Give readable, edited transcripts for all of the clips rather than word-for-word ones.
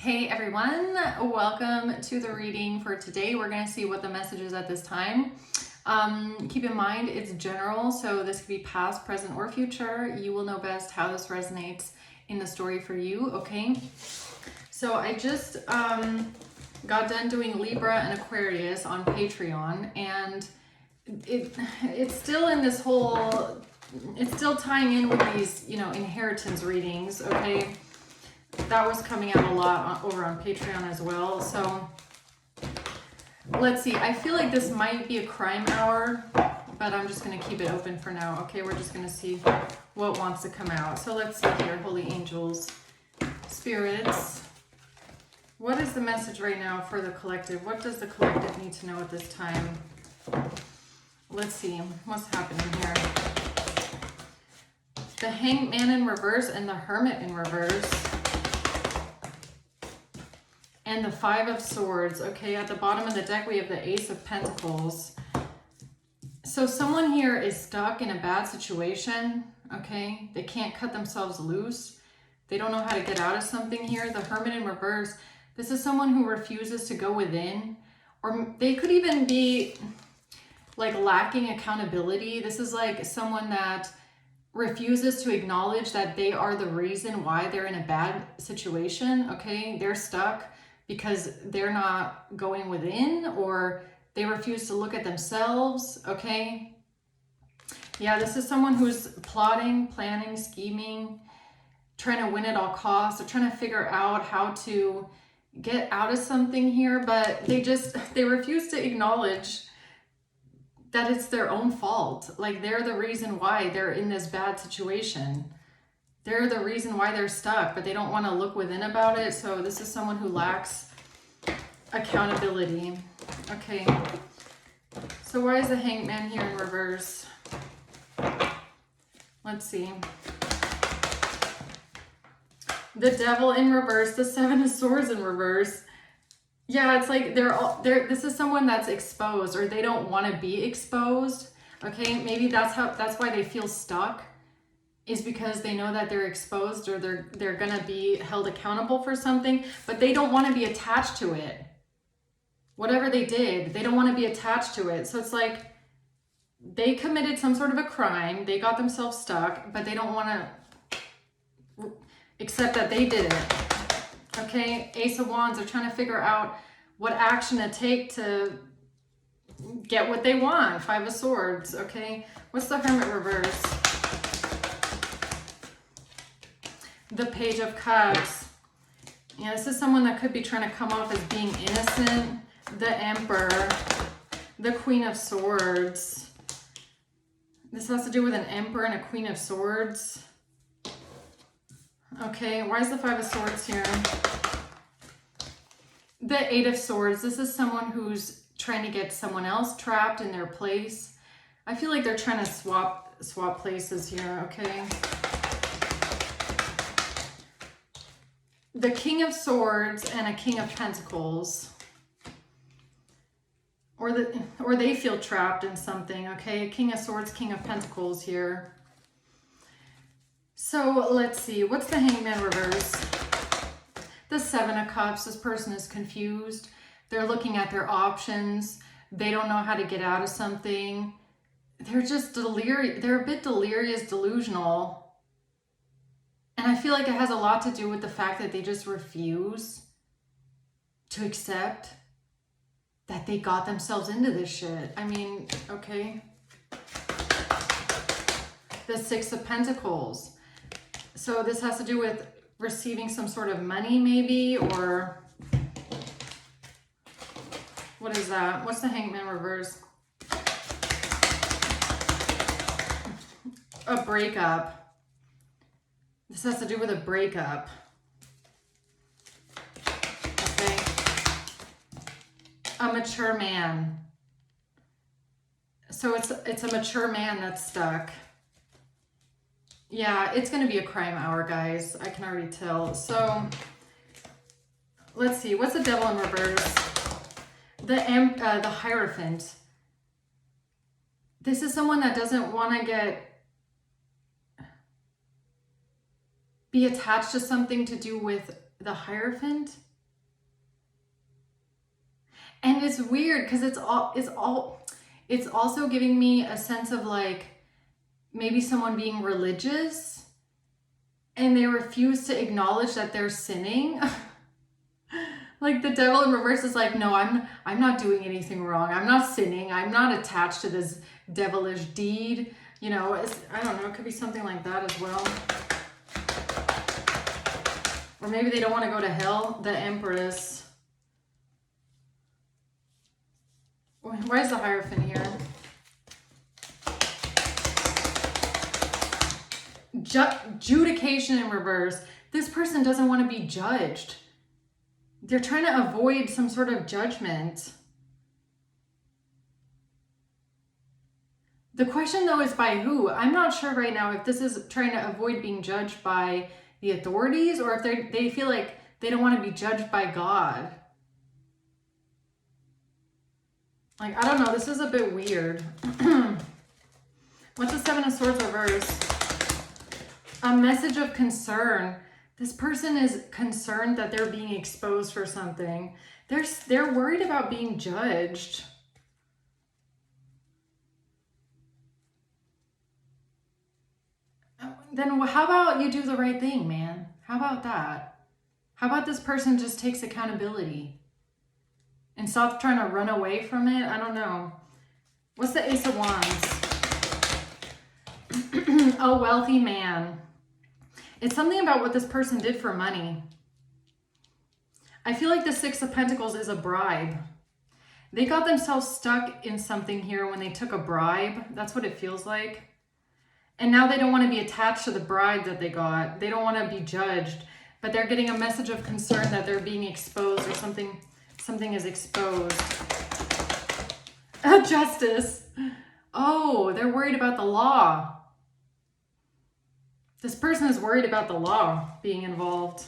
Hey everyone, welcome to the reading for today. We're going to see what the message is at this time. Keep in mind it's general, so this could be past, present, or future. You will know best how this resonates in the story for you, okay? So I just got done doing Libra and Aquarius on Patreon, and it's still in this whole, it's still tying in with these, inheritance readings, okay? That was coming out a lot over on Patreon as well. So let's see. I feel like this might be a crime hour, but I'm just going to keep it open for now. Okay, we're just going to see what wants to come out. So let's see here. Holy angels, spirits. What is the message right now for the collective? What does the collective need to know at this time? Let's see. What's happening here? The Hanged Man in reverse and the Hermit in reverse. And the Five of Swords. Okay, at the bottom of the deck, we have the Ace of Pentacles. So someone here is stuck in a bad situation, okay? They can't cut themselves loose. They don't know how to get out of something here. The Hermit in reverse. This is someone who refuses to go within. Or they could even be like lacking accountability. This is like someone that refuses to acknowledge that they are the reason why they're in a bad situation, okay? They're stuck because they're not going within, or they refuse to look at themselves, okay? Yeah, this is someone who's plotting, planning, scheming, trying to win at all costs. They're trying to figure out how to get out of something here, but they refuse to acknowledge that it's their own fault. Like, they're the reason why they're in this bad situation. They're the reason why they're stuck, but they don't want to look within about it. So this is someone who lacks accountability. Okay. So why is the Hanged Man here in reverse? Let's see. The Devil in reverse, the Seven of Swords in reverse. Yeah, it's like this is someone that's exposed, or they don't want to be exposed. Okay, maybe that's why they feel stuck, is because they know that they're exposed, or they're gonna be held accountable for something, but they don't want to be attached to it. Whatever they did, they don't want to be attached to it. So it's like they committed some sort of a crime, they got themselves stuck, but they don't want to accept that they did it. Okay, Ace of Wands are trying to figure out what action to take to get what they want. Five of Swords, okay? What's the Hermit reverse? The Page of Cups. Yeah, this is someone that could be trying to come off as being innocent. The Emperor. The Queen of Swords. This has to do with an Emperor and a Queen of Swords. Okay, why is the Five of Swords here? The Eight of Swords. This is someone who's trying to get someone else trapped in their place. I feel like they're trying to swap places here, okay? The King of Swords and a King of Pentacles. Or they feel trapped in something, okay? King of Swords, King of Pentacles here. So let's see, what's the Hanged Man reverse? The Seven of Cups. This person is confused. They're looking at their options. They don't know how to get out of something. They're just delirious. They're a bit delirious, delusional. And I feel like it has a lot to do with the fact that they just refuse to accept that they got themselves into this shit. I mean, okay. The Six of Pentacles. So this has to do with receiving some sort of money maybe, or what is that? What's the Hanged Man reverse? A breakup. This has to do with a breakup. Okay. A mature man. So it's a mature man that's stuck. Yeah, it's going to be a crime hour, guys. I can already tell. So, let's see. What's the Devil in reverse? The Hierophant. This is someone that doesn't want to be attached to something to do with the Hierophant. And it's weird because it's also giving me a sense of like maybe someone being religious and they refuse to acknowledge that they're sinning. Like the devil in reverse is like, no, I'm not doing anything wrong. I'm not sinning. I'm not attached to this devilish deed. You know, I don't know. It could be something like that as well. Or maybe they don't want to go to hell. The Empress. Why is the Hierophant here? Judication in reverse. This person doesn't want to be judged. They're trying to avoid some sort of judgment. The question though is by who? I'm not sure right now if this is trying to avoid being judged by the authorities or if they feel like they don't want to be judged by God. Like, I don't know. This is a bit weird. What's the Seven of Swords reverse? A message of concern. This person is concerned that they're being exposed for something. They're worried about being judged. Then how about you do the right thing, man? How about that? How about this person just takes accountability and stops trying to run away from it? I don't know. What's the Ace of Wands? A wealthy man. It's something about what this person did for money. I feel like the Six of Pentacles is a bribe. They got themselves stuck in something here when they took a bribe. That's what it feels like. And now they don't want to be attached to the bribe that they got. They don't want to be judged. But they're getting a message of concern that they're being exposed or something is exposed. Justice. Oh, they're worried about the law. This person is worried about the law being involved.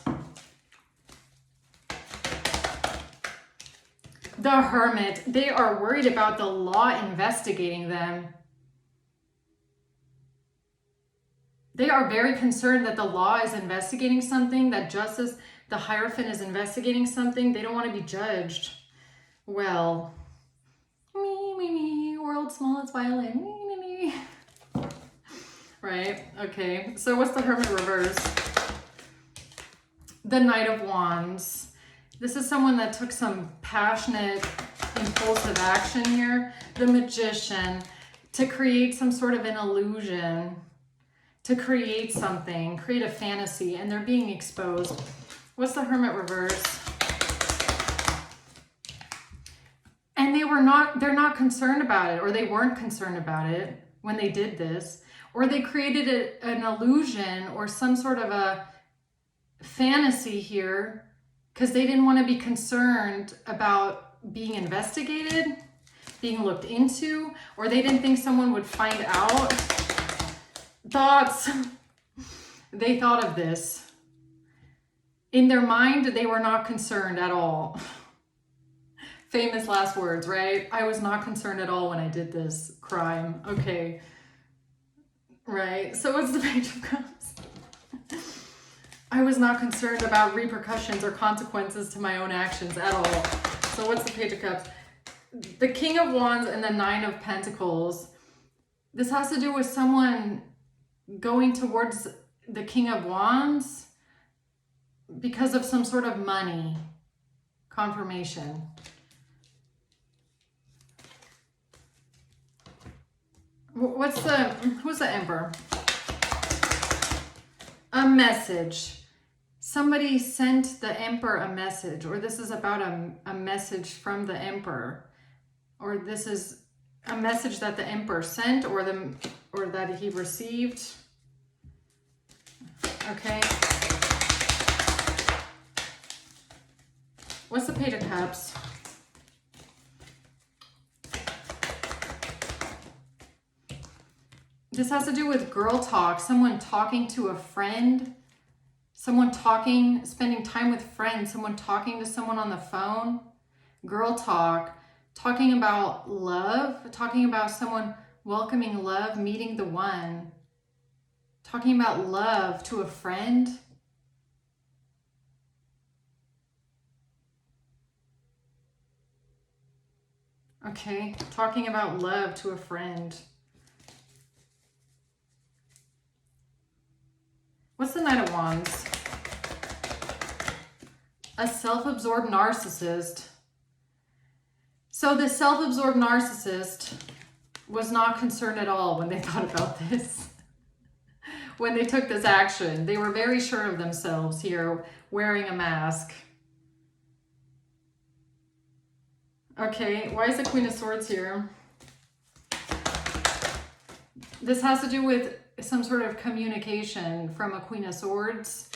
The Hermit. They are worried about the law investigating them. They are very concerned that the law is investigating something, that justice, the Hierophant is investigating something. They don't want to be judged. Well, me, world's smallest violin, me. Right? Okay. So what's the Hermit reverse? The Knight of Wands. This is someone that took some passionate, impulsive action here. The Magician. To create some sort of an illusion. To create something. Create a fantasy. And they're being exposed. What's the Hermit reverse? And they're not concerned about it. Or they weren't concerned about it when they did this. Or they created an illusion or some sort of a fantasy here because they didn't want to be concerned about being investigated, being looked into, or they didn't think someone would find out. Thoughts. They thought of this. In their mind, they were not concerned at all. Famous last words, right? I was not concerned at all when I did this crime. Okay. Right, so what's the Page of Cups? I was not concerned about repercussions or consequences to my own actions at all. So what's the Page of Cups? The King of Wands and the Nine of Pentacles. This has to do with someone going towards the King of Wands because of some sort of money. Confirmation. Who's the Emperor? A message. Somebody sent the Emperor a message, or this is about a message from the Emperor, or this is a message that the Emperor sent, or that he received. Okay. What's the Page of Cups? This has to do with girl talk, someone talking to a friend, someone talking, spending time with friends, someone talking to someone on the phone, girl talk, talking about love, talking about someone welcoming love, meeting the one, talking about love to a friend. Okay, talking about love to a friend. What's the Knight of Wands? A self-absorbed narcissist. So the self-absorbed narcissist was not concerned at all when they thought about this. When they took this action, they were very sure of themselves here, wearing a mask. Okay, why is the Queen of Swords here? This has to do with some sort of communication from a Queen of Swords,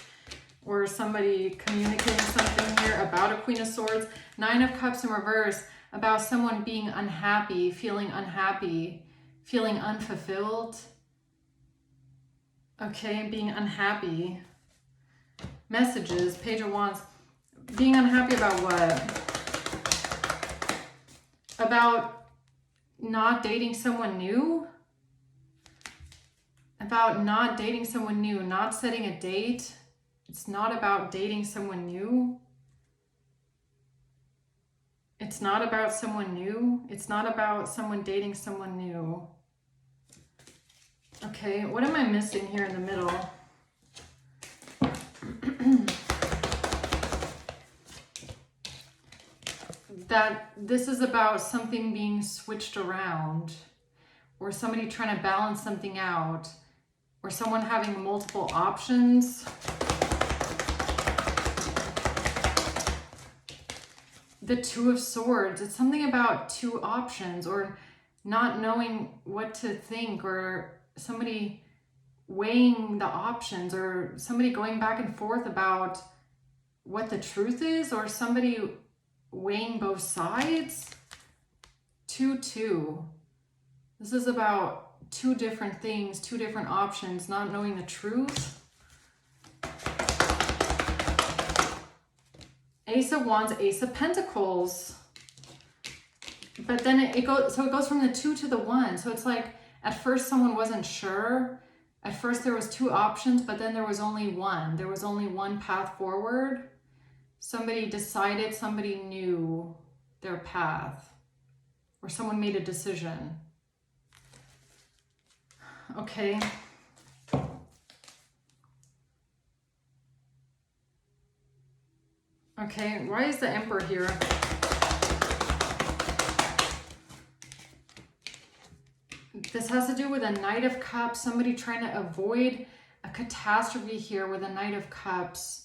or somebody communicating something here about a Queen of Swords. Nine of Cups in reverse, about someone being unhappy, feeling unfulfilled. Okay, being unhappy. Messages, Page of Wands. Being unhappy about what? About not dating someone new? About not dating someone new, not setting a date. It's not about dating someone new. It's not about someone new. It's not about someone dating someone new. Okay, what am I missing here in the middle? That this is about something being switched around, or somebody trying to balance something out, or someone having multiple options. The Two of Swords, it's something about two options, or not knowing what to think, or somebody weighing the options, or somebody going back and forth about what the truth is, or somebody weighing both sides. 2-2. This is about two different things, two different options, not knowing the truth. Ace of Wands, Ace of Pentacles. But then it goes from the 2 to the 1. So it's like, at first someone wasn't sure. At first there was two options, but then there was only one. There was only one path forward. Somebody decided, somebody knew their path, or someone made a decision. Okay. Okay, why is the Emperor here? This has to do with a Knight of Cups, somebody trying to avoid a catastrophe here with a Knight of Cups.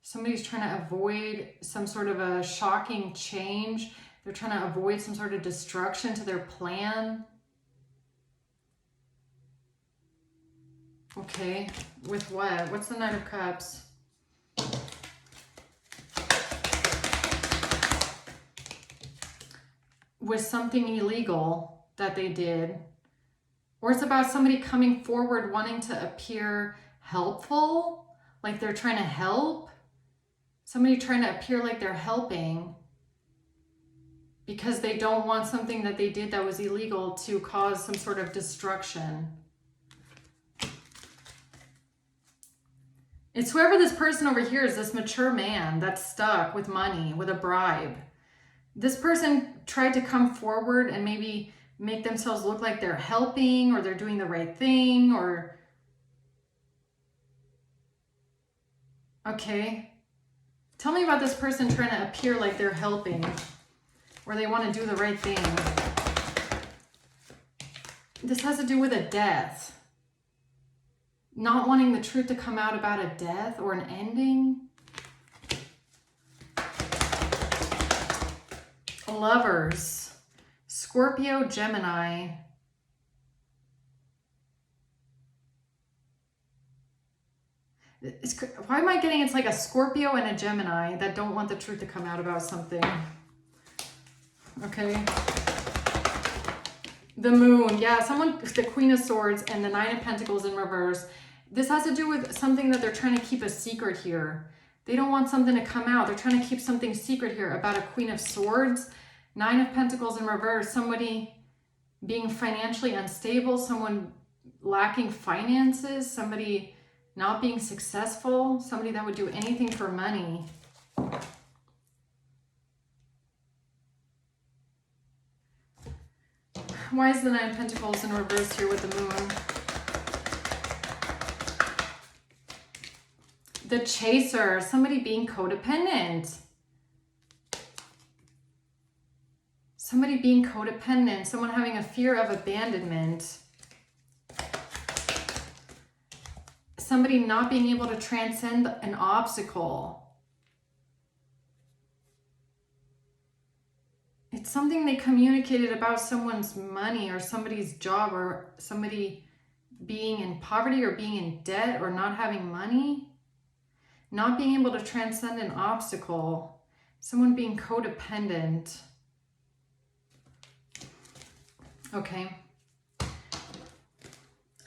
Somebody's trying to avoid some sort of a shocking change. They're trying to avoid some sort of destruction to their plan. Okay, with what? What's the Knight of Cups? With something illegal that they did. Or it's about somebody coming forward wanting to appear helpful, like they're trying to help. Somebody trying to appear like they're helping because they don't want something that they did that was illegal to cause some sort of destruction. It's whoever this person over here is, this mature man that's stuck with money, with a bribe. This person tried to come forward and maybe make themselves look like they're helping, or they're doing the right thing, or... Okay. Tell me about this person trying to appear like they're helping, or they want to do the right thing. This has to do with a death. Not wanting the truth to come out about a death or an ending. Lovers. Scorpio, Gemini. Why am I getting it's like a Scorpio and a Gemini that don't want the truth to come out about something? Okay. The Moon. Yeah, someone, the Queen of Swords and the Nine of Pentacles in reverse. This has to do with something that they're trying to keep a secret here. They don't want something to come out. They're trying to keep something secret here about a Queen of Swords. Nine of Pentacles in reverse. Somebody being financially unstable. Someone lacking finances. Somebody not being successful. Somebody that would do anything for money. Why is the Nine of Pentacles in reverse here with the Moon? The Chaser, somebody being codependent. Somebody being codependent, someone having a fear of abandonment. Somebody not being able to transcend an obstacle. It's something they communicated about someone's money or somebody's job or somebody being in poverty or being in debt or not having money. Not being able to transcend an obstacle. Someone being codependent. Okay.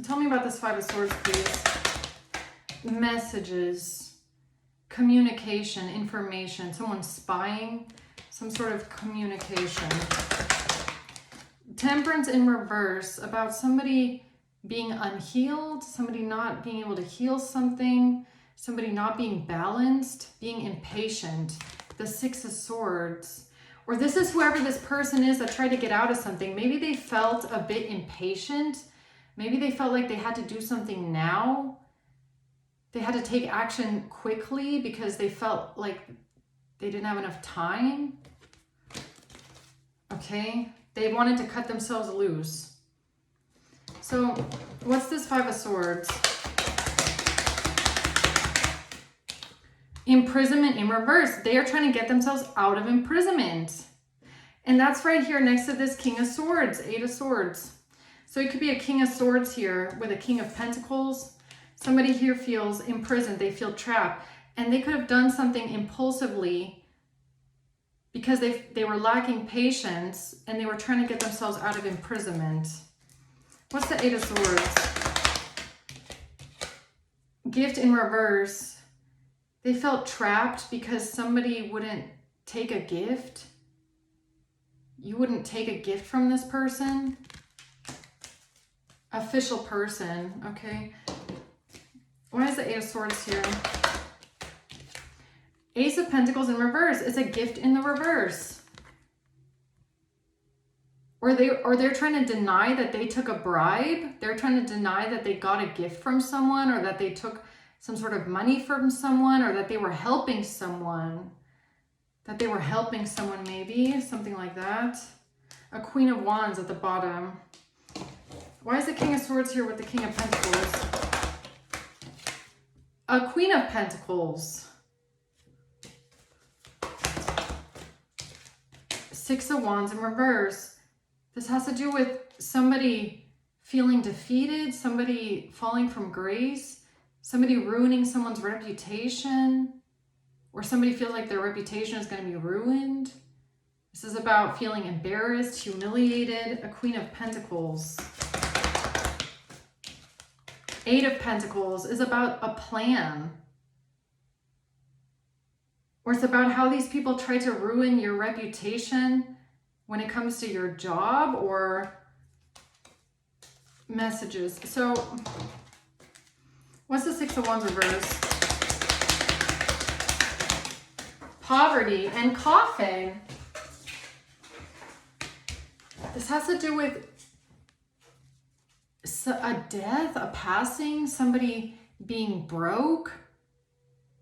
Tell me about this Five of Swords, please. Messages, communication, information, someone spying, some sort of communication. Temperance in reverse, about somebody being unhealed, somebody not being able to heal something, somebody not being balanced, being impatient. The Six of Swords. Or this is whoever this person is that tried to get out of something. Maybe they felt a bit impatient. Maybe they felt like they had to do something now. They had to take action quickly because they felt like they didn't have enough time. Okay, they wanted to cut themselves loose. So what's this Five of Swords? Imprisonment in reverse. They are trying to get themselves out of imprisonment. And that's right here next to this King of Swords, Eight of Swords. So it could be a King of Swords here with a King of Pentacles. Somebody here feels imprisoned. They feel trapped. And they could have done something impulsively because they were lacking patience and they were trying to get themselves out of imprisonment. What's the Eight of Swords? Gift in reverse. They felt trapped because somebody wouldn't take a gift. You wouldn't take a gift from this person. Official person, okay. Why is the Eight of Swords here? Ace of Pentacles in reverse. It's a gift in the reverse. Or they're trying to deny that they took a bribe. They're trying to deny that they got a gift from someone or that they took some sort of money from someone or that they were helping someone. That they were helping someone maybe, something like that. A Queen of Wands at the bottom. Why is the King of Swords here with the King of Pentacles? A Queen of Pentacles. Six of Wands in reverse. This has to do with somebody feeling defeated, somebody falling from grace, somebody ruining someone's reputation, or somebody feels like their reputation is going to be ruined. This is about feeling embarrassed, humiliated. A Queen of Pentacles. Eight of Pentacles is about a plan. Or it's about how these people try to ruin your reputation when it comes to your job or messages. So what's the Six of Wands reverse? Poverty and coffin. This has to do with a death, a passing, somebody being broke,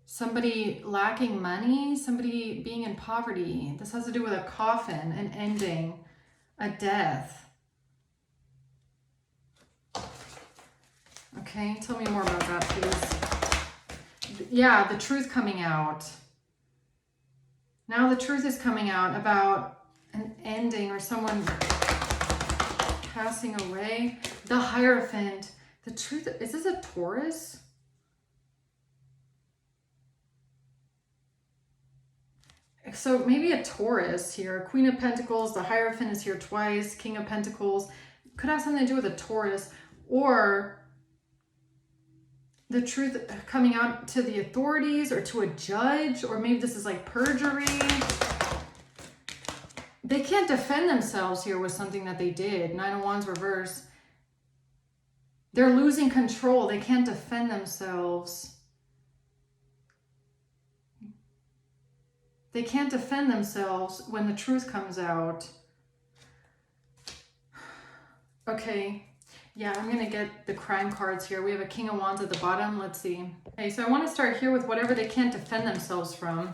somebody lacking money, somebody being in poverty. This has to do with a coffin, an ending, a death. Okay, tell me more about that, please. Yeah, the truth coming out. Now the truth is coming out about an ending or someone passing away. The Hierophant. The truth, is this a Taurus? So maybe a Taurus here. Queen of Pentacles, the Hierophant is here twice. King of Pentacles. Could have something to do with a Taurus. Or the truth coming out to the authorities or to a judge. Or maybe this is like perjury. They can't defend themselves here with something that they did. Nine of Wands reverse. They're losing control. They can't defend themselves. They can't defend themselves when the truth comes out. Okay. Yeah, I'm going to get the crime cards here. We have a King of Wands at the bottom. Let's see. Okay, so I want to start here with whatever they can't defend themselves from.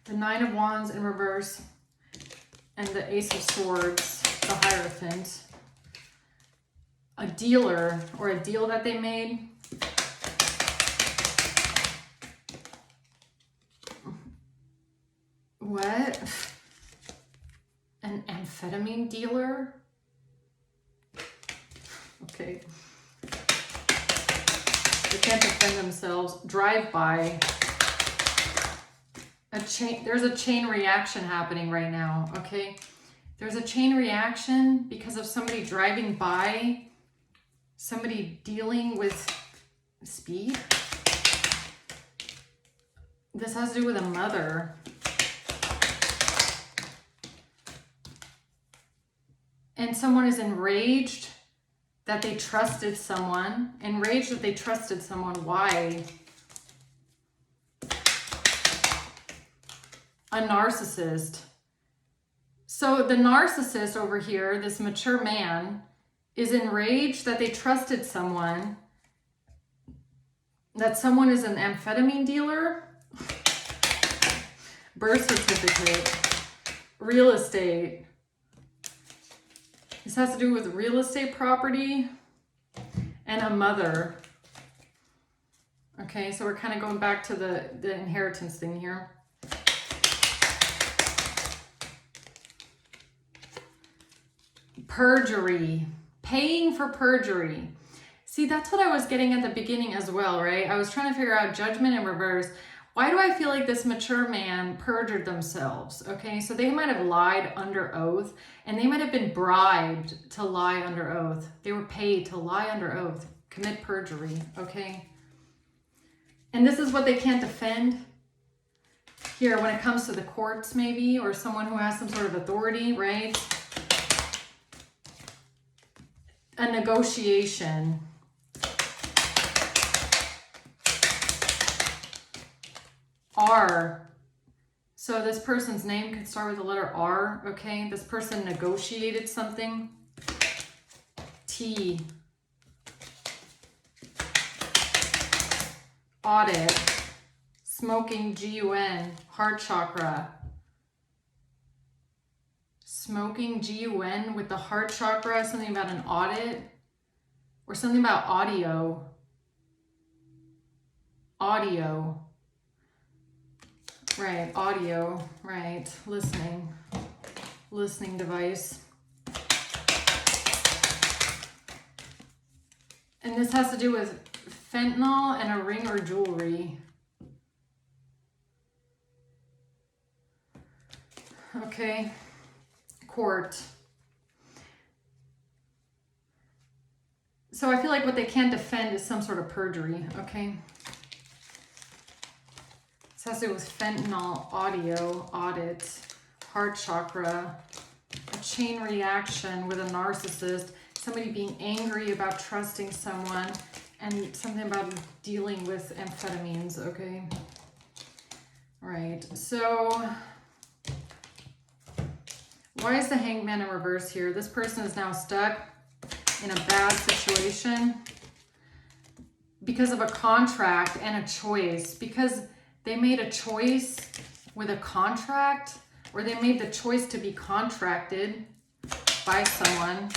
The Nine of Wands in reverse and the Ace of Swords, the Hierophant. A dealer or a deal that they made. What? An amphetamine dealer? Okay. They can't defend themselves. Drive-by. There's a chain reaction happening right now, okay? There's a chain reaction because of somebody driving by, somebody dealing with speed. This has to do with a mother. And someone is enraged that they trusted someone. Enraged that they trusted someone. Why? A narcissist. So the narcissist over here, this mature man, is enraged that they trusted someone. That someone is an amphetamine dealer. Birth certificate. Real estate. This has to do with real estate property and a mother. Okay, so we're kind of going back to the inheritance thing here. Perjury. Paying for perjury. See, that's what I was getting at the beginning as well, right? I was trying to figure out judgment in reverse. Why do I feel like this mature man perjured themselves? Okay, so they might have lied under oath, and they might have been bribed to lie under oath. They were paid to lie under oath, commit perjury, okay? And this is what they can't defend here when it comes to the courts maybe, or someone who has some sort of authority, right? A negotiation. R. So this person's name could start with the letter R, okay? This person negotiated something. T. Audit. Smoking, G-U-N. Heart chakra. Smoking, G-U-N with the heart chakra. Something about an audit. Or something about audio. Audio. Right, audio, right, listening device. And this has to do with fentanyl and a ring or jewelry. Okay, court. So I feel like what they can't defend is some sort of perjury, okay? This has to do with fentanyl, audio, audit, heart chakra, a chain reaction with a narcissist, somebody being angry about trusting someone, and something about dealing with amphetamines, okay? All right, so why is the Hanged Man in reverse here? This person is now stuck in a bad situation because of a contract and a choice, because they made a choice with a contract, or they made the choice to be contracted by someone.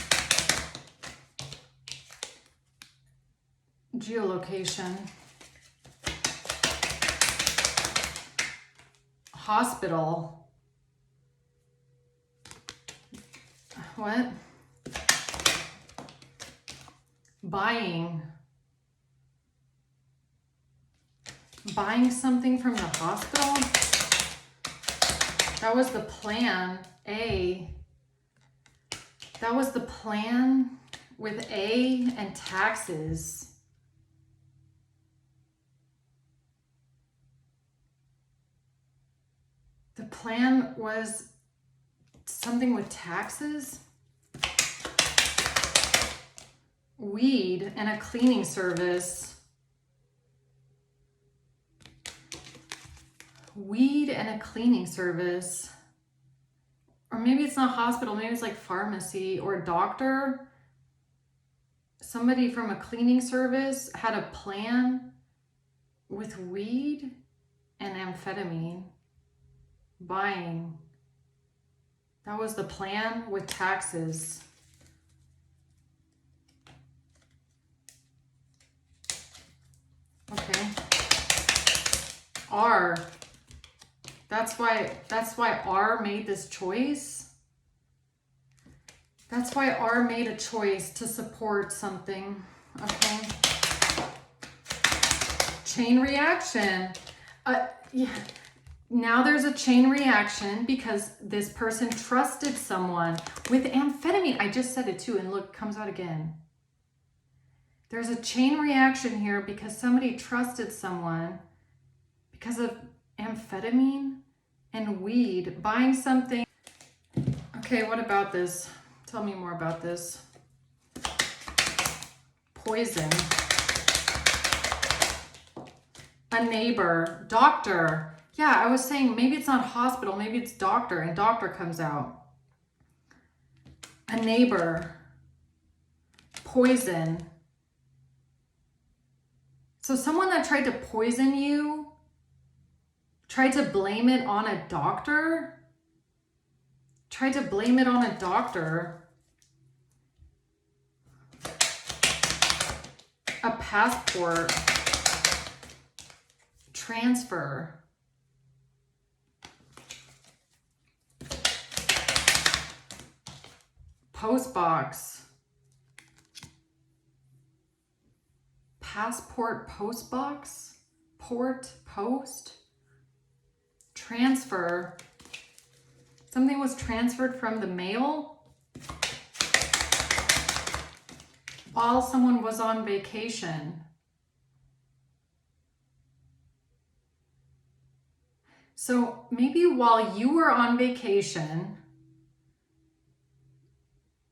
Geolocation. Hospital. What? Buying. Buying something from the hospital? That was the plan, A. That was the plan with A and taxes. The plan was something with taxes? Weed and a cleaning service. Weed and a cleaning service. Or maybe it's not hospital, maybe it's like pharmacy or doctor. somebody from a cleaning service had a plan with weed and amphetamine buying. That was the plan with taxes. Okay. R. That's why R made this choice. That's why R made a choice to support something. Okay. Chain reaction. Yeah. Now there's a chain reaction because this person trusted someone with amphetamine. I just said it too, and look, comes out again. There's a chain reaction here because somebody trusted someone because of amphetamine and weed, buying something. Okay, what about this? Tell me more about this. Poison. A neighbor, doctor. Yeah, I was saying maybe it's not hospital, maybe it's doctor, and doctor comes out. A neighbor. Poison. So someone that tried to poison you, tried to blame it on a doctor, tried to blame it on a doctor. A passport. Transfer. Postbox. Passport postbox. Port post. Transfer. Something was transferred from the mail while someone was on vacation. So maybe while you were on vacation,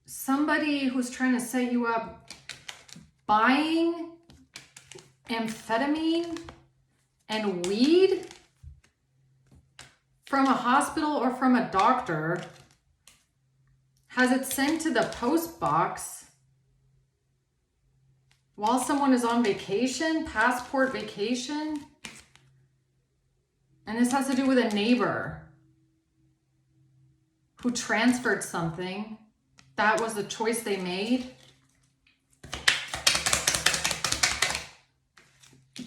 somebody who's trying to set you up buying amphetamine and weed from a hospital or from a doctor has it sent to the post box while someone is on vacation, passport vacation. And this has to do with a neighbor who transferred something. That was the choice they made.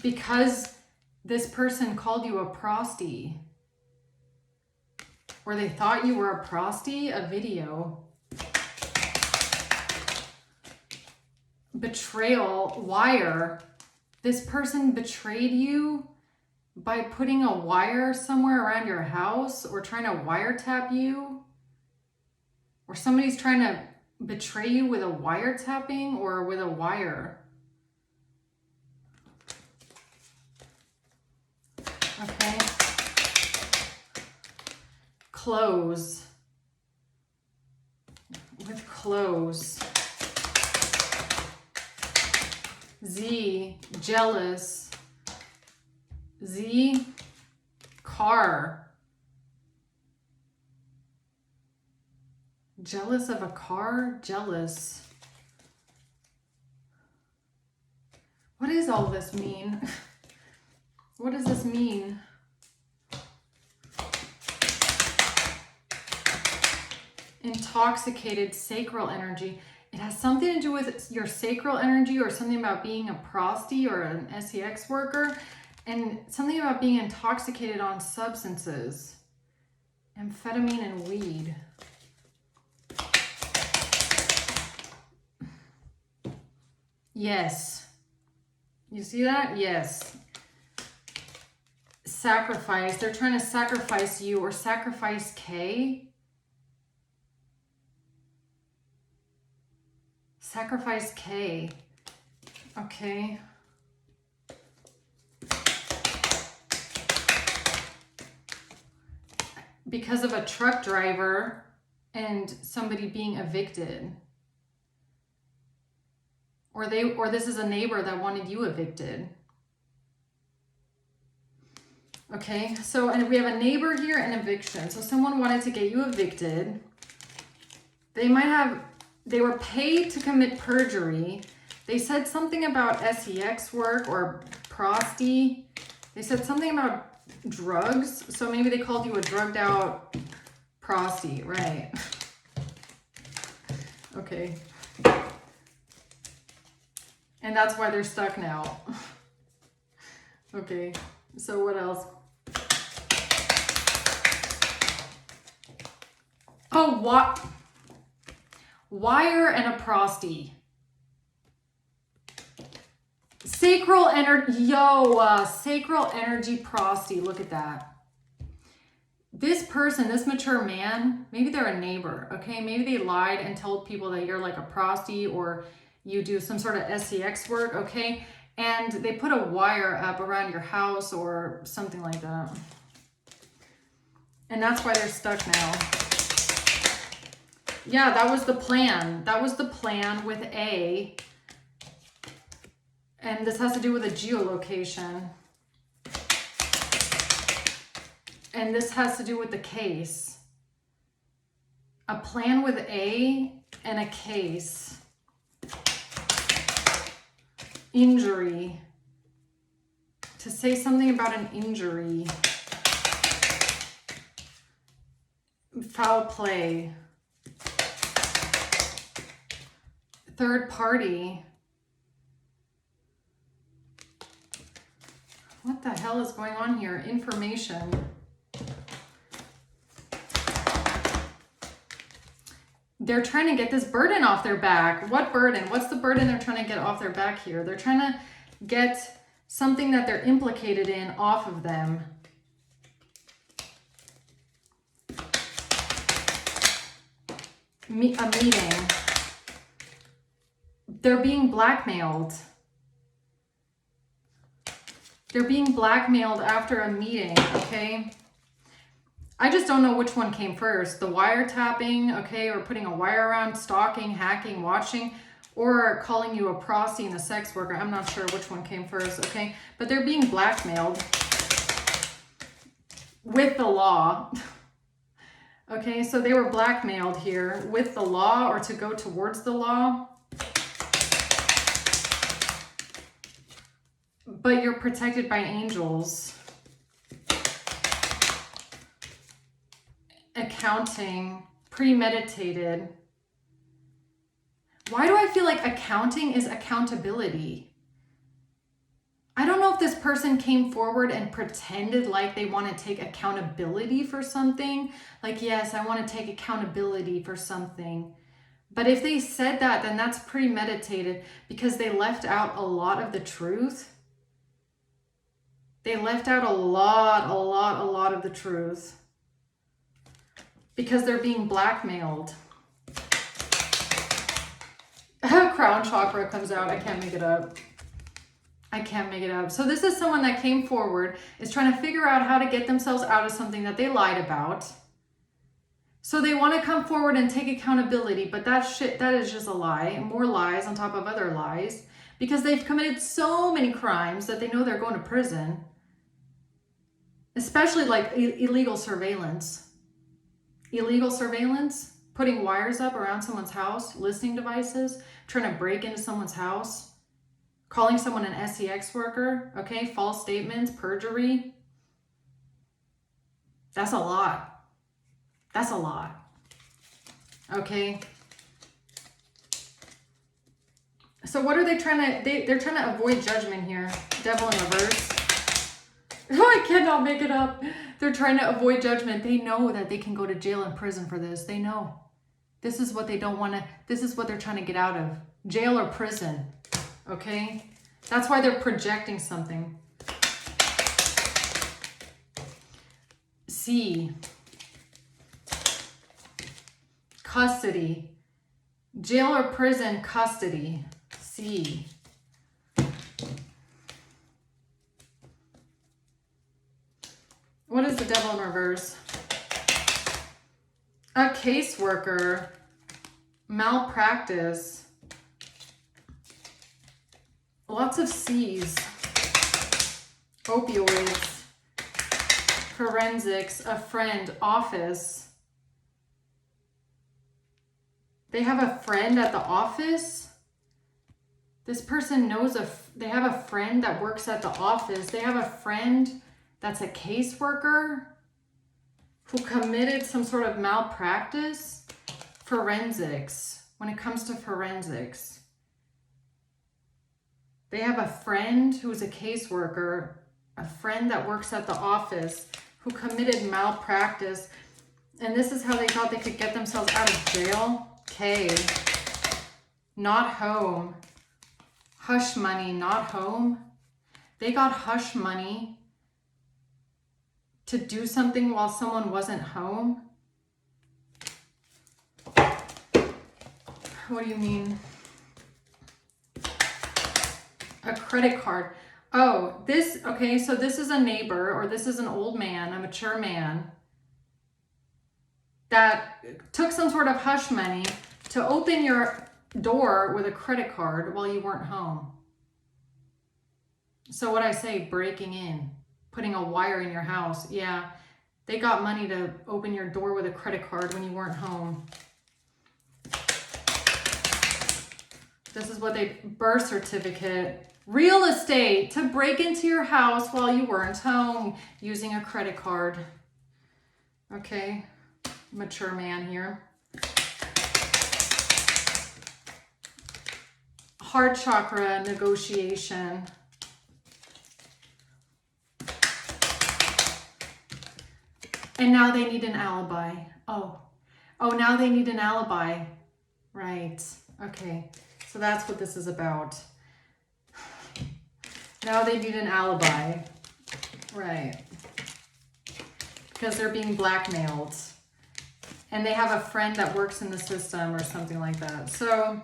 Because this person called you a prosty. Or they thought you were a prosty, a video. Betrayal, wire. This person betrayed you by putting a wire somewhere around your house or trying to wiretap you. Or somebody's trying to betray you with a wiretapping or with a wire. Okay. Close. With close. Z, jealous. Z, car. Jealous of a car? Jealous. What does all this mean? What does this mean? Intoxicated sacral energy. It has something to do with your sacral energy or something about being a prosty or an SEX worker and something about being intoxicated on substances. Amphetamine and weed. Yes. You see that? Yes. Sacrifice. They're trying to sacrifice you or sacrifice K. Sacrifice K. Okay. Because of a truck driver and somebody being evicted. Or this is a neighbor that wanted you evicted. Okay, so and we have a neighbor here and eviction. So someone wanted to get you evicted. They were paid to commit perjury. They said something about sex work or prosty. They said something about drugs. So maybe they called you a drugged out prosty, right? Okay. And that's why they're stuck now. Okay, so what else? Oh, what? Wire and a prosty. Sacral energy, sacral energy prosty. Look at that. This person, this mature man, maybe they're a neighbor, okay? Maybe they lied and told people that you're like a prosty or you do some sort of sex work, okay? And they put a wire up around your house or something like that. And that's why they're stuck now. Yeah, that was the plan. That was the plan with A. And this has to do with a geolocation. And this has to do with the case. A plan with A and a case. Injury. To say something about an injury. Foul play. Third party. What the hell is going on here? Information. They're trying to get this burden off their back. What burden? What's the burden they're trying to get off their back here? They're trying to get something that they're implicated in off of them. A meeting. They're being blackmailed. They're being blackmailed after a meeting, okay? I just don't know which one came first. The wiretapping, okay, or putting a wire around, stalking, hacking, watching, or calling you a prosty and a sex worker. I'm not sure which one came first, okay? But they're being blackmailed with the law. Okay, so they were blackmailed here with the law or to go towards the law. But you're protected by angels. Accounting, premeditated. Why do I feel like accounting is accountability? I don't know if this person came forward and pretended like they want to take accountability for something. Like, yes, I want to take accountability for something. But if they said that, then that's premeditated because they left out a lot of the truth. They left out a lot of the truth. Because they're being blackmailed. Crown chakra comes out. I can't make it up. I can't make it up. So this is someone that came forward, is trying to figure out how to get themselves out of something that they lied about. So they want to come forward and take accountability, but that is just a lie. More lies on top of other lies. Because they've committed so many crimes that they know they're going to prison. Especially like illegal surveillance. Illegal surveillance, putting wires up around someone's house, listening devices, trying to break into someone's house, calling someone an sex worker, okay, false statements, perjury. That's a lot. That's a lot. Okay. So what are they trying to, they're trying to avoid judgment here. Devil in reverse. Oh, I cannot make it up. They're trying to avoid judgment. They know that they can go to jail and prison for this. They know. This is what they don't want to, this is what they're trying to get out of. Jail or prison. Okay? That's why they're projecting something. C. Custody. Jail or prison, custody. C. What is the devil in reverse? A caseworker. Malpractice. Lots of C's. Opioids. Forensics. A friend. Office. They have a friend at the office? This person knows they have a friend that works at the office. They have a friend that's a caseworker who committed some sort of malpractice. Forensics. When it comes to forensics, they have a friend who's a caseworker, a friend that works at the office who committed malpractice. And this is how they thought they could get themselves out of jail. Okay. Not home. Hush money, not home. They got hush money to do something while someone wasn't home. What do you mean? A credit card. Oh, this, okay, so this is a neighbor, or this is an old man, a mature man, that took some sort of hush money to open your door with a credit card while you weren't home. So what I say, breaking in, putting a wire in your house. Yeah, they got money to open your door with a credit card when you weren't home. This is what they, birth certificate, real estate, to break into your house while you weren't home using a credit card. Okay, mature man here. Heart chakra negotiation. And now they need an alibi. Oh, now they need an alibi. Right, okay. So that's what this is about. Now they need an alibi. Right. Because they're being blackmailed. And they have a friend that works in the system or something like that. So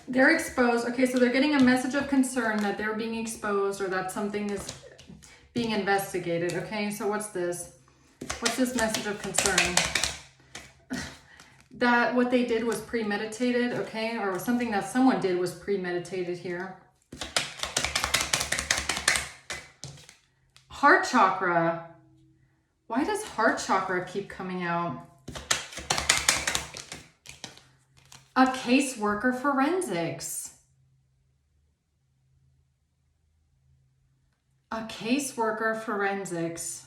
they're exposed. Okay, so they're getting a message of concern that they're being exposed or that something is being investigated. Okay, so what's this? What's this message of concern? That what they did was premeditated, okay? Or something that someone did was premeditated here. Heart chakra. Why does heart chakra keep coming out? A caseworker forensics. A caseworker forensics.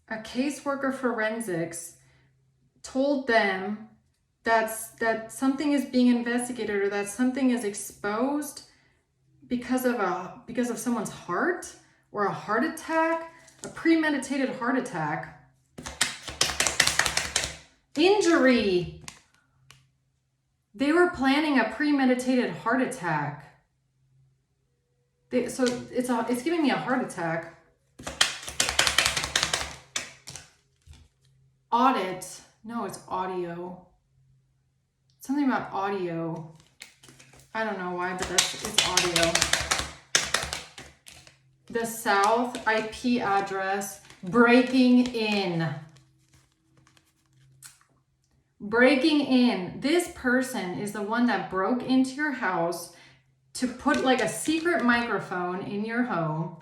A caseworker forensics told them that something is being investigated or that something is exposed because of someone's heart or a heart attack, a premeditated heart attack. Injury. They were planning a premeditated heart attack. So it's giving me a heart attack. Audit. No, it's audio. Something about audio. I don't know why, but it's audio. The South IP address. Breaking in. Breaking in. This person is the one that broke into your house to put like a secret microphone in your home,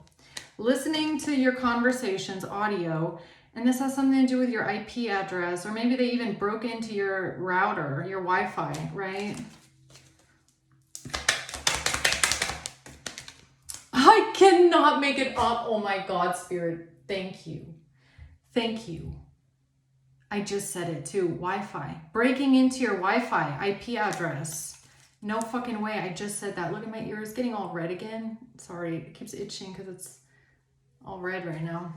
listening to your conversations, audio, and this has something to do with your IP address, or maybe they even broke into your router, your Wi-Fi, right? I cannot make it up. Oh my God, Spirit. Thank you. Thank you. I just said it too. Wi-Fi. Breaking into your Wi-Fi IP address. No fucking way. I just said that. Look at my ears getting all red again. Sorry. It keeps itching because it's all red right now.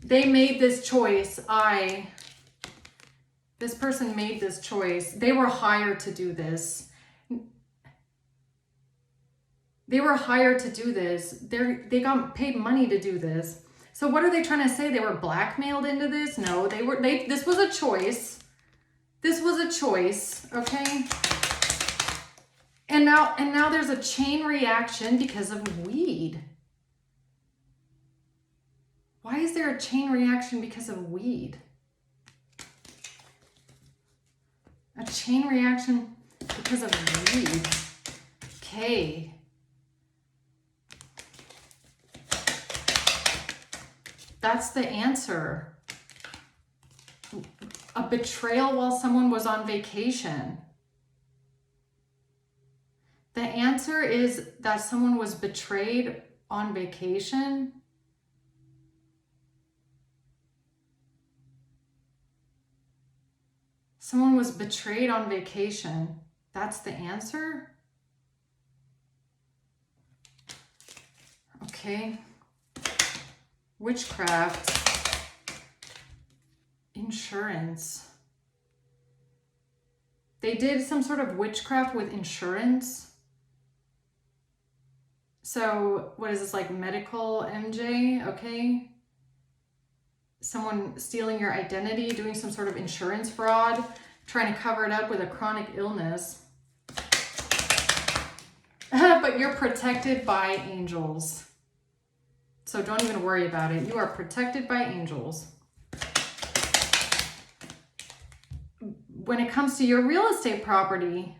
They made this choice. This person made this choice. They were hired to do this. They were hired to do this. They got paid money to do this. So what are they trying to say? They were blackmailed into this? No, this was a choice. This was a choice, okay? And now there's a chain reaction because of weed. Why is there a chain reaction because of weed? A chain reaction because of weed. Okay. That's the answer. A betrayal while someone was on vacation. The answer is that someone was betrayed on vacation. Someone was betrayed on vacation. That's the answer? Okay. Witchcraft. Insurance. They did some sort of witchcraft with insurance. So what is this, like medical MJ? Okay. Someone stealing your identity, doing some sort of insurance fraud, trying to cover it up with a chronic illness. But you're protected by angels. So don't even worry about it. You are protected by angels. When it comes to your real estate property,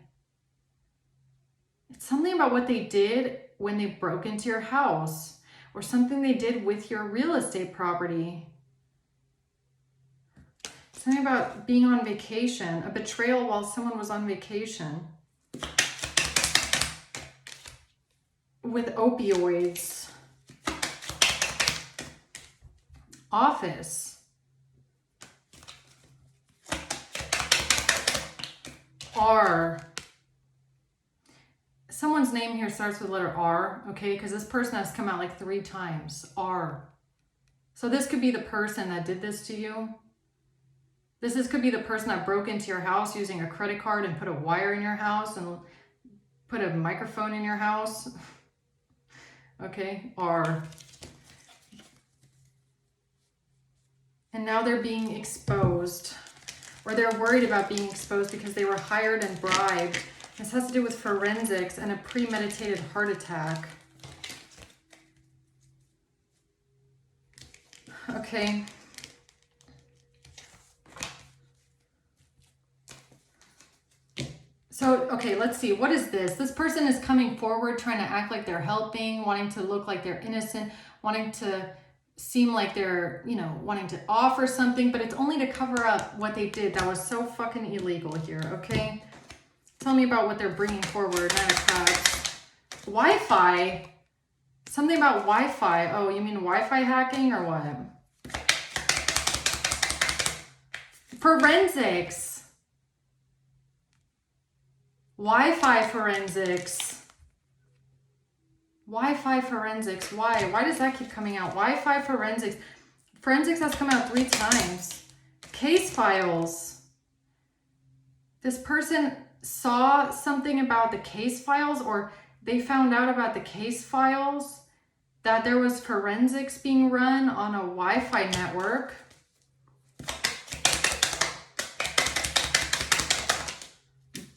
it's something about what they did when they broke into your house, or something they did with your real estate property. Something about being on vacation, a betrayal while someone was on vacation. With opioids. Office. R. Someone's name here starts with letter R, okay? Because this person has come out like 3 times. R. So this could be the person that did this to you. This could be the person that broke into your house using a credit card and put a wire in your house and put a microphone in your house. Okay, R. And now they're being exposed, or they're worried about being exposed because they were hired and bribed. This has to do with forensics and a premeditated heart attack. Okay. So, okay, let's see. What is this? This person is coming forward, trying to act like they're helping, wanting to look like they're innocent, wanting to seem like they're, you know, wanting to offer something, but it's only to cover up what they did that was so fucking illegal here, okay? Tell me about what they're bringing forward. 9 of Cups. Wi-Fi. Something about Wi-Fi. Oh, you mean Wi-Fi hacking or what? Forensics. Wi-Fi forensics. Wi-Fi forensics. Why? Why does that keep coming out? Wi-Fi forensics. Forensics has come out 3 times. Case files. This person saw something about the case files, or they found out about the case files, that there was forensics being run on a Wi-Fi network.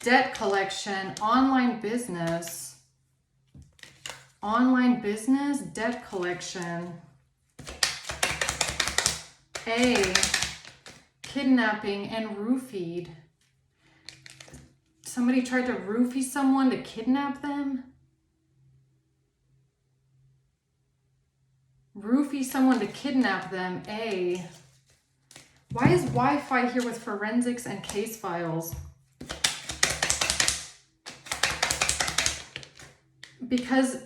Debt collection, online business, debt collection. A, kidnapping and roofied. Somebody tried to roofie someone to kidnap them. Roofie someone to kidnap them. A. Why is Wi-Fi here with forensics and case files? Because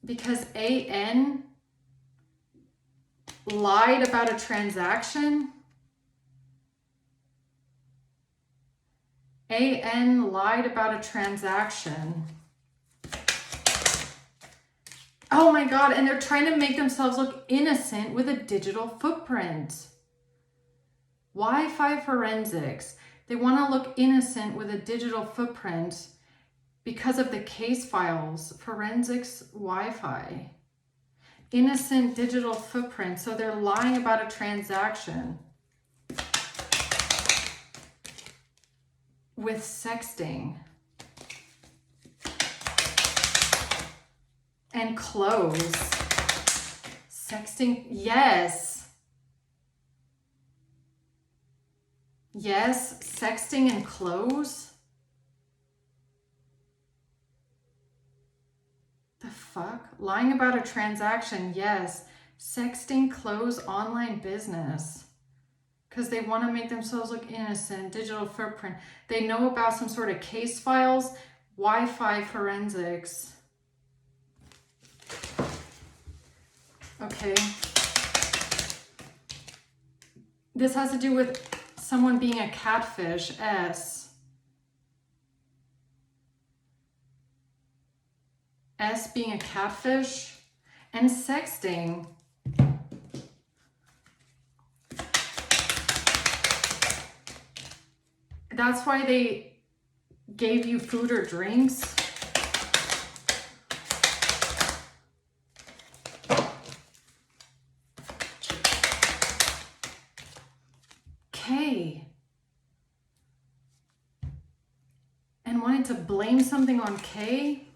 because AN lied about a transaction. AN lied about a transaction. Oh my God, and they're trying to make themselves look innocent with a digital footprint. Wi-Fi forensics. They want to look innocent with a digital footprint because of the case files. Forensics, Wi-Fi. Innocent digital footprint. So they're lying about a transaction. With sexting. And clothes. Sexting, yes. Yes, sexting and clothes. The fuck? Lying about a transaction, yes. Sexting, clothes, online business. Because they want to make themselves look innocent. Digital footprint. They know about some sort of case files. Wi-Fi forensics. Okay. This has to do with someone being a catfish. S being a catfish. And sexting. That's why they gave you food or drinks. K. And wanted to blame something on K.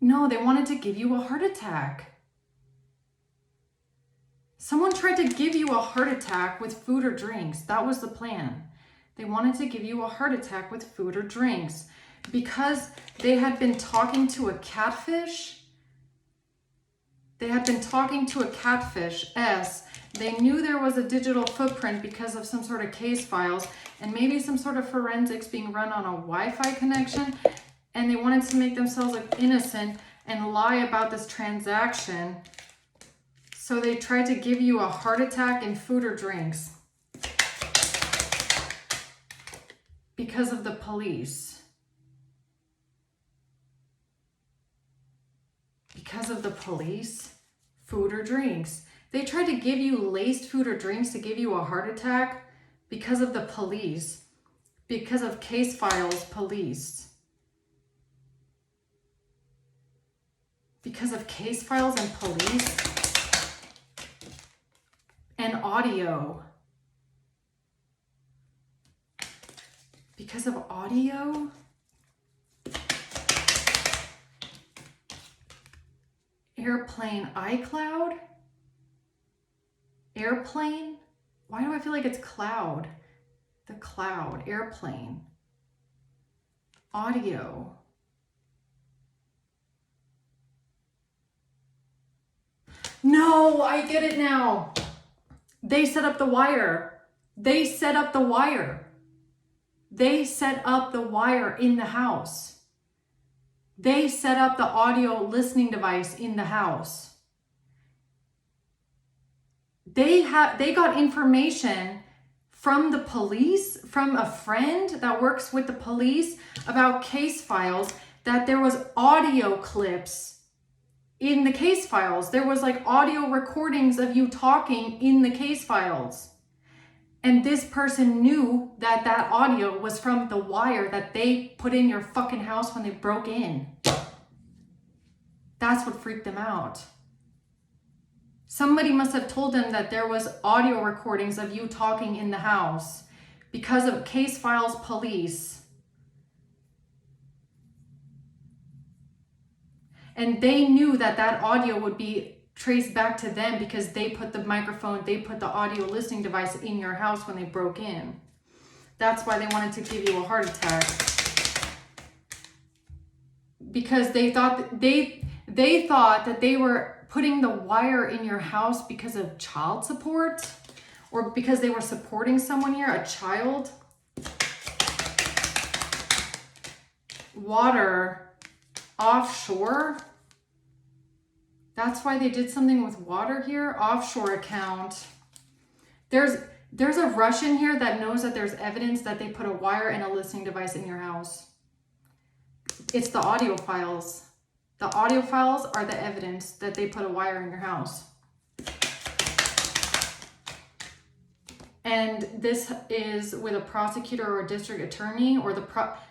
No, they wanted to give you a heart attack. Someone tried to give you a heart attack with food or drinks. That was the plan. They wanted to give you a heart attack with food or drinks because they had been talking to a catfish. They had been talking to a catfish, S. They knew there was a digital footprint because of some sort of case files and maybe some sort of forensics being run on a Wi-Fi connection. And they wanted to make themselves look innocent and lie about this transaction. So they tried to give you a heart attack and food or drinks because of the police. Because of the police, food or drinks. They tried to give you laced food or drinks to give you a heart attack because of the police, because of case files, police. Because of case files and police. And audio. Because of audio. Airplane, iCloud. Airplane. Why do I feel like it's cloud? The cloud, airplane. Audio. No, I get it now. They set up the wire. They set up the wire. They set up the wire in the house. They set up the audio listening device in the house. They got information from the police, from a friend that works with the police about case files, that there was audio clips in the case files. There was like audio recordings of you talking in the case files. And this person knew that that audio was from the wire that they put in your fucking house when they broke in. That's what freaked them out. Somebody must have told them that there was audio recordings of you talking in the house because of case files, police. And they knew that that audio would be traced back to them because they put the microphone, they put the audio listening device in your house when they broke in. That's why they wanted to give you a heart attack. Because they thought that they were putting the wire in your house because of child support or because they were supporting someone here, a child. Water. Offshore. That's why they did something with water here. Offshore account. There's a Russian here that knows that there's evidence that they put a wire and a listening device in your house. It's the audio files. The audio files are the evidence that they put a wire in your house. And this is with a prosecutor or a district attorney, or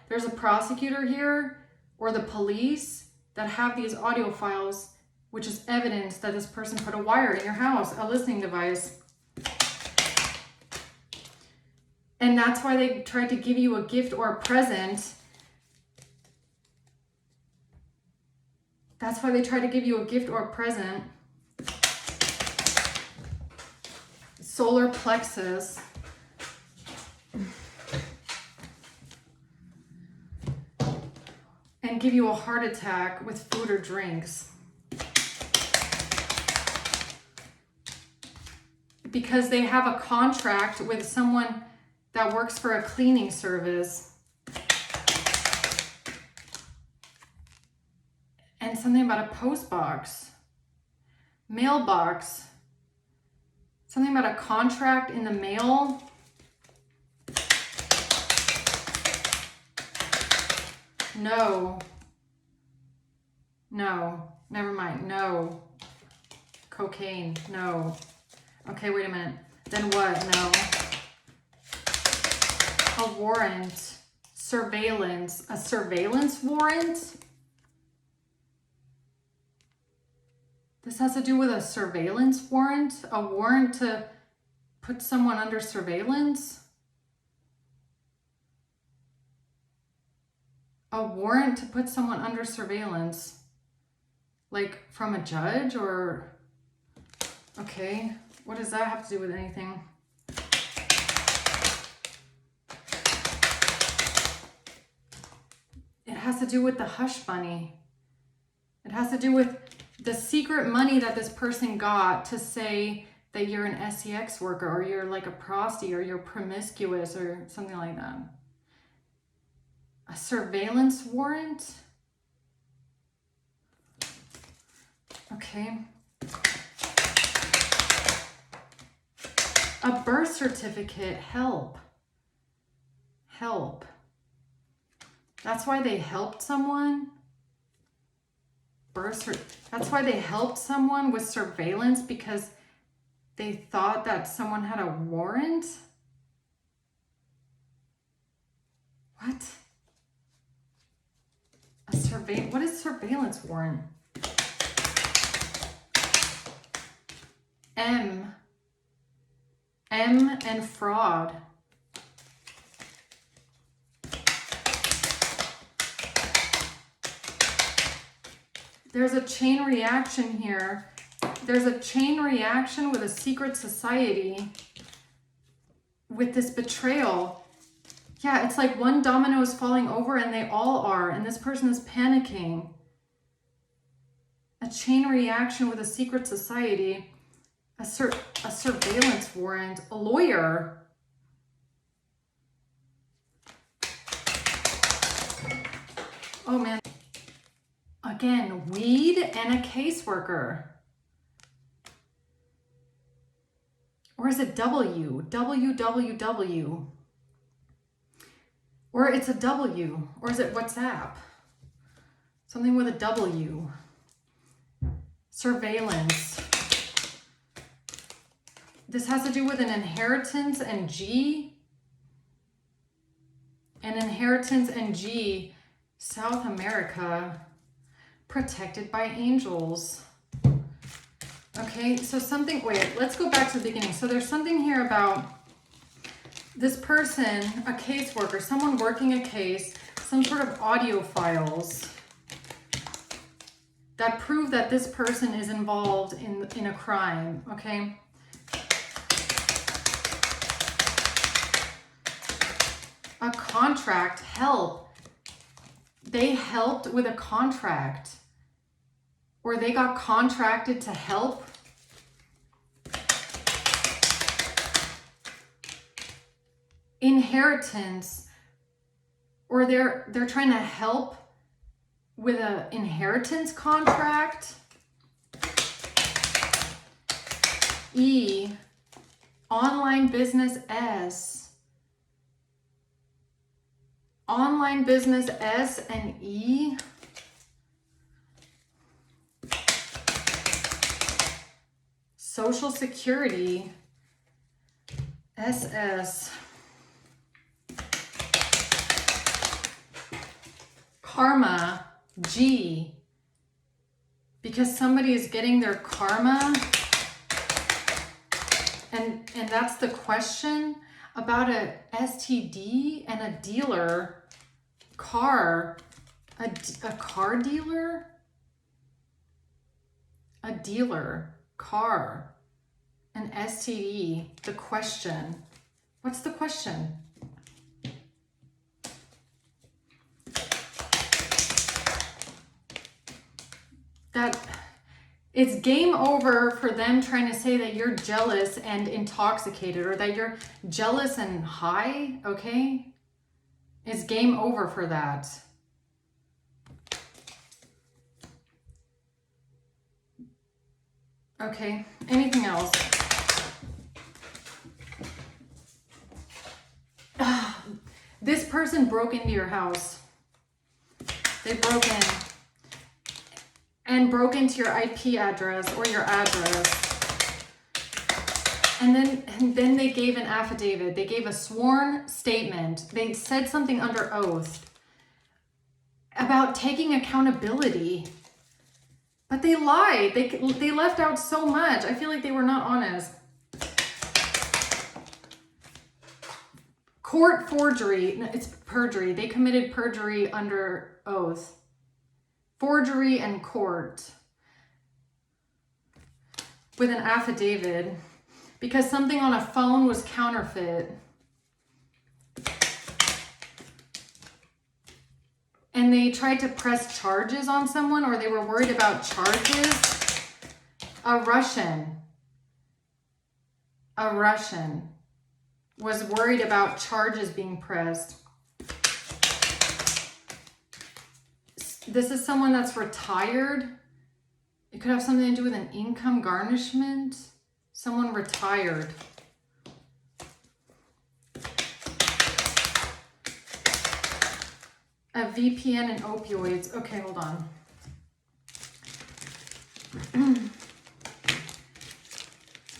there's a prosecutor here, or the police that have these audio files, which is evidence that this person put a wire in your house, a listening device. And that's why they tried to give you a gift or a present. That's why they tried to give you a gift or a present. Solar plexus. And give you a heart attack with food or drinks. because they have a contract with someone that works for a cleaning service. And something about a post box, mailbox, something about a contract in the mail. No. No. Never mind. No. Cocaine. No. Okay, wait a minute. Then what? No. A warrant. Surveillance. A surveillance warrant? This has to do with a surveillance warrant? A warrant to put someone under surveillance? A warrant to put someone under surveillance? Like from a judge or... Okay, what does that have to do with anything? It has to do with the hush money. It has to do with the secret money that this person got to say that you're an SEX worker or you're like a prosty or you're promiscuous or something like that. A surveillance warrant? Okay. A birth certificate. Help. Help. That's why they helped someone? That's why they helped someone with surveillance, because they thought that someone had a warrant? What? What is surveillance warrant? M and fraud. There's a chain reaction here. There's a chain reaction with a secret society with this betrayal. Yeah, it's like one domino is falling over and they all are, and this person is panicking. A chain reaction with a secret society, a surveillance warrant, a lawyer. Oh man. Again, weed and a caseworker. Or is it W? WWW? Or it's a W. Or is it WhatsApp? Something with a W. Surveillance. This has to do with an inheritance and G. An inheritance and G. South America. Protected by angels. Okay, so something, wait, let's go back to the beginning. So there's something here about this person, a caseworker, someone working a case, some sort of audio files that prove that this person is involved in a crime, okay? A contract, help. They helped with a contract. Or they got contracted to help. Inheritance. Or they're trying to help with an inheritance contract. E. Online business S. Online business S and E. Social Security, SS. Karma, G. Because somebody is getting their karma. And that's the question about a STD and a dealer. Car, a car dealer? A dealer. Car, an STD, the question. What's the question? That It's game over for them trying to say that you're jealous and intoxicated, or that you're jealous and high, okay? It's game over for that. Okay, anything else? This person broke into your house. They broke in and broke into your IP address or your address. And then they gave an affidavit. They gave a sworn statement. They said something under oath about taking accountability. But they lied. They left out so much. I feel like they were not honest. Court forgery. No, it's perjury. They committed perjury under oath. Forgery and court. With an affidavit. Because something on a phone was counterfeit. And they tried to press charges on someone, or they were worried about charges. A Russian was worried about charges being pressed. This is someone that's retired. It could have something to do with an income garnishment. Someone retired. A VPN and opioids. Okay, hold on.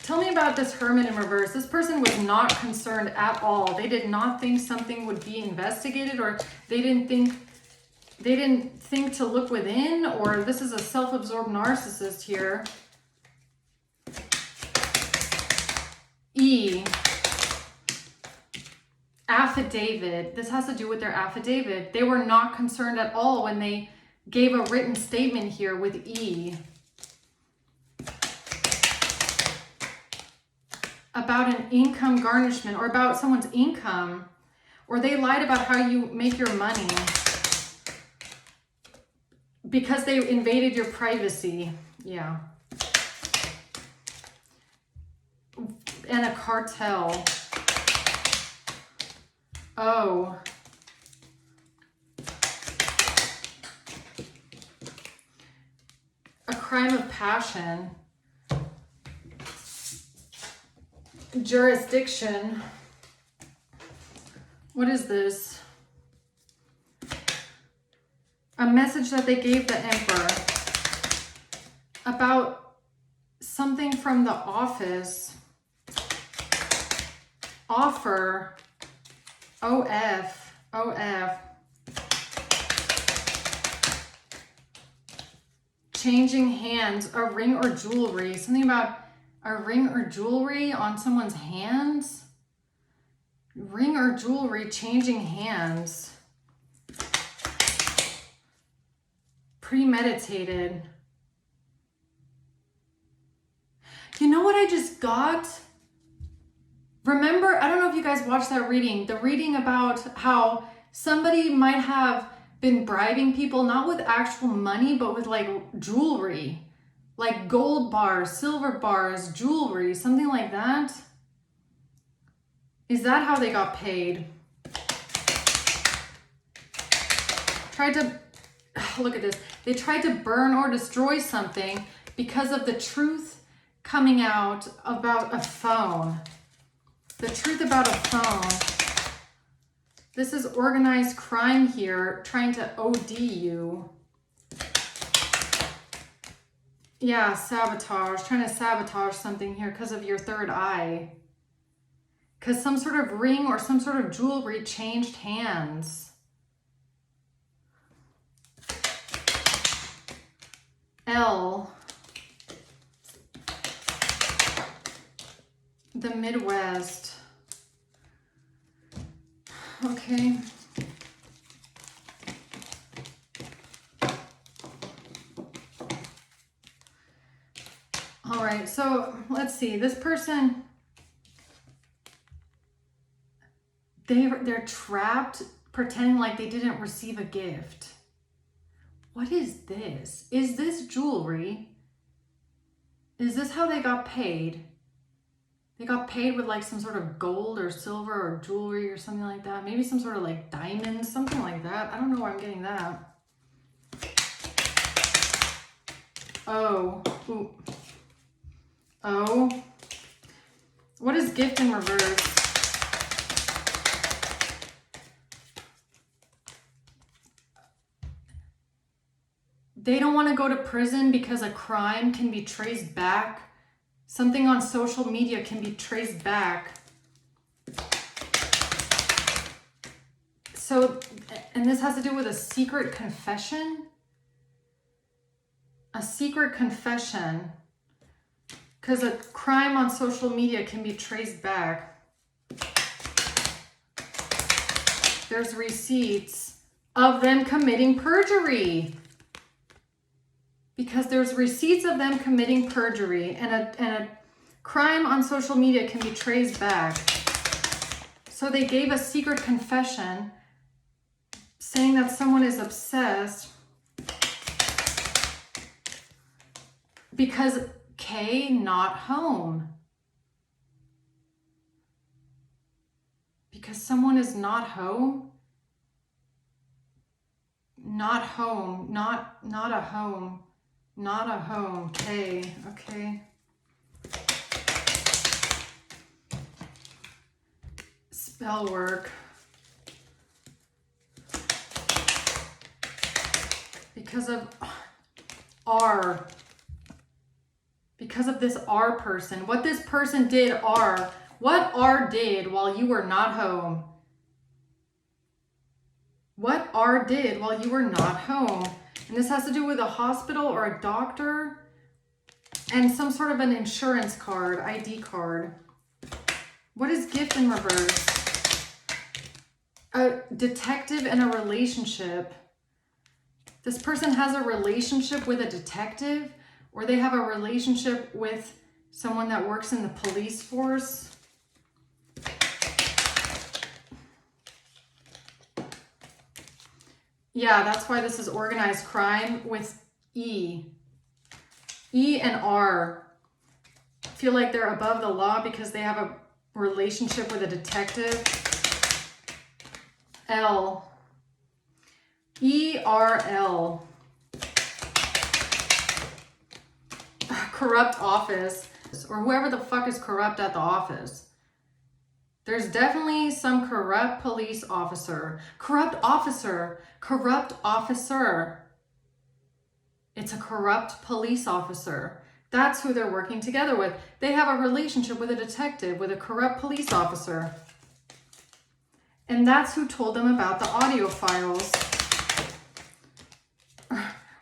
Tell me about this Hermit in reverse. This person was not concerned at all. They did not think something would be investigated, or they didn't think to look within, or this is a self-absorbed narcissist here. E. Affidavit. This has to do with their affidavit. They were not concerned at all when they gave a written statement here with E. About an income garnishment, or about someone's income, or they lied about how you make your money because they invaded your privacy. Yeah. And a cartel. Oh. A crime of passion. Jurisdiction. What is this? A message that they gave the Emperor about something from the office. Offer. OF. Changing hands. A ring or jewelry. Something about a ring or jewelry on someone's hands. Ring or jewelry changing hands. Premeditated. You know what I just got? Remember, I don't know if you guys watched that reading. The reading about how somebody might have been bribing people, not with actual money, but with like jewelry. Like gold bars, silver bars, jewelry, something like that. Is that how they got paid? Look at this. They tried to burn or destroy something because of the truth coming out about a phone. The truth about a phone. This is organized crime here, trying to OD you. Yeah, sabotage. Trying to sabotage something here because of your third eye. Because some sort of ring or some sort of jewelry changed hands. L. The Midwest. Okay. All right, so let's see. This person, they're trapped pretending like they didn't receive a gift. What is this? Is this jewelry? Is this how they got paid? They got paid with like some sort of gold or silver or jewelry or something like that. Maybe some sort of like diamonds, something like that. I don't know where I'm getting that. Oh. Ooh. Oh. What is gift in reverse? They don't want to go to prison because a crime can be traced back. Something on social media can be traced back. So, and this has to do with a secret confession. A secret confession. Because a crime on social media can be traced back. There's receipts of them committing perjury. Because there's receipts of them committing perjury, and a crime on social media can be traced back. So they gave a secret confession saying that someone is obsessed because K not home. Because someone is not home. Not home. Not a home. Not a home. K. Okay. Spell work. Because of R. Because of this R person. What this person did, R. What R did while you were not home. What R did while you were not home. And this has to do with a hospital or a doctor and some sort of an insurance card, ID card. What is gift in reverse? A detective and a relationship. This person has a relationship with a detective, or they have a relationship with someone that works in the police force. Yeah, that's why this is organized crime with E. E and R feel like they're above the law because they have a relationship with a detective. L. E-R-L. Corrupt office, or whoever the fuck is corrupt at the office. There's definitely some corrupt police officer. Corrupt officer. Corrupt officer. It's a corrupt police officer. That's who they're working together with. They have a relationship with a detective, with a corrupt police officer. And that's who told them about the audio files.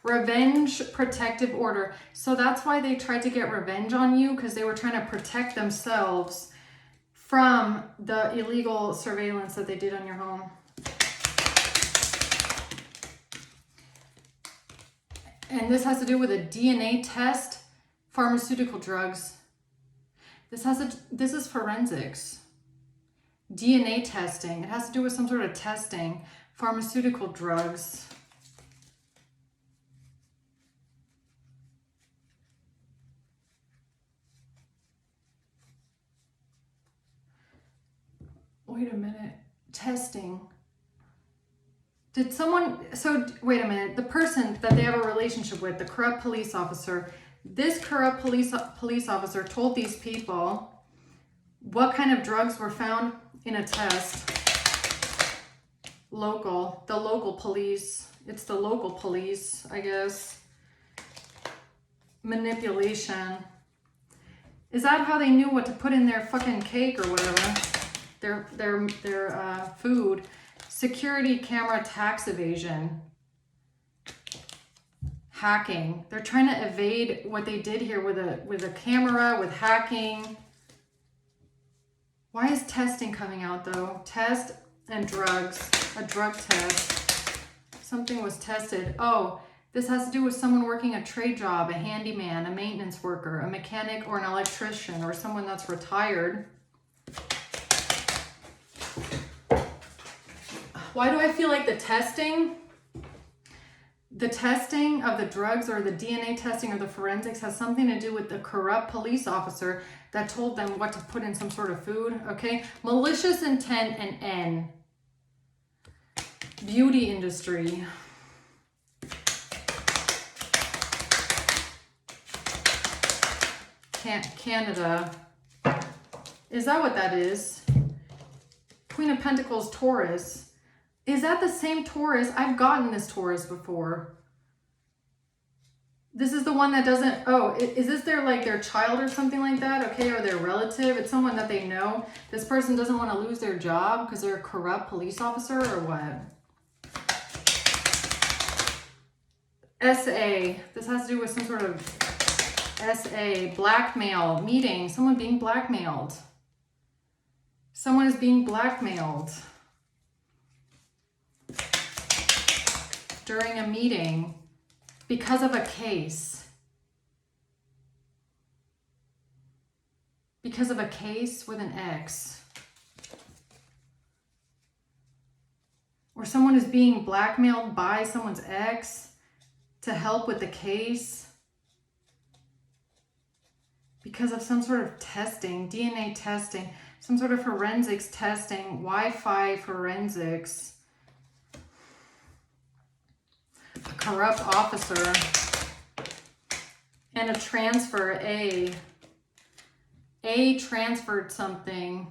Revenge protective order. So that's why they tried to get revenge on you, because they were trying to protect themselves from the illegal surveillance that they did on your home. And this has to do with a DNA test, pharmaceutical drugs. This is forensics. DNA testing. It has to do with some sort of testing, pharmaceutical drugs. Wait a minute. Testing. Did someone, so wait a minute. The person that they have a relationship with, the corrupt police officer, this corrupt police officer told these people what kind of drugs were found in a test. The local police. It's the local police, I guess. Manipulation. Is that how they knew what to put in their fucking cake or whatever? Their food. Security camera tax evasion. Hacking. They're trying to evade what they did here with a camera, with hacking. Why is testing coming out though? Test and drugs. A drug test. Something was tested. Oh, this has to do with someone working a trade job, a handyman, a maintenance worker, a mechanic, or an electrician, or someone that's retired. Why do I feel like the testing? The testing of the drugs or the DNA testing or the forensics has something to do with the corrupt police officer that told them what to put in some sort of food, okay? Malicious intent and N. Beauty industry. Canada. Is that what that is? Queen of Pentacles, Taurus. Is that the same Taurus? I've gotten this Taurus before. This is the one that doesn't, oh, is this their child or something like that? Okay, or their relative? It's someone that they know. This person doesn't want to lose their job because they're a corrupt police officer or what? SA. This has to do with some sort of SA. Blackmail. Meeting. Someone being blackmailed. Someone is being blackmailed. During a meeting because of a case. Because of a case with an X. Or someone is being blackmailed by someone's ex to help with the case. Because of some sort of testing, DNA testing, some sort of forensics testing, Wi-Fi forensics. A corrupt officer and a transfer. A transferred something.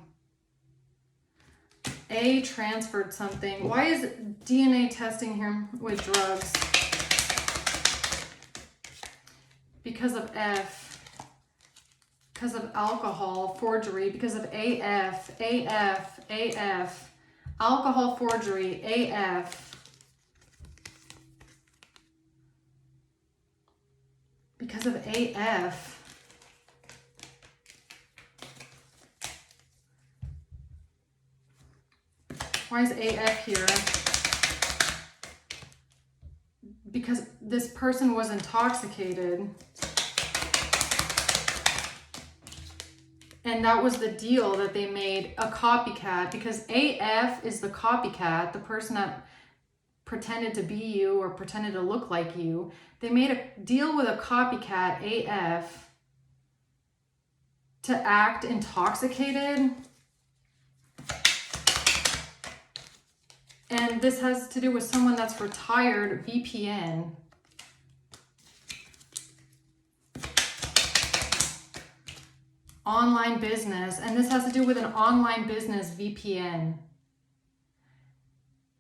A transferred something. Why is DNA testing here with drugs? Because of F. Because of alcohol, forgery. Because of AF. Alcohol, forgery, AF. Because of AF. Why is AF here? Because this person was intoxicated. And that was the deal that they made, a copycat. Because AF is the copycat, the person that pretended to be you or pretended to look like you. They made a deal with a copycat, AF, to act intoxicated. And this has to do with someone that's retired, VPN. Online business. And this has to do with an online business, VPN.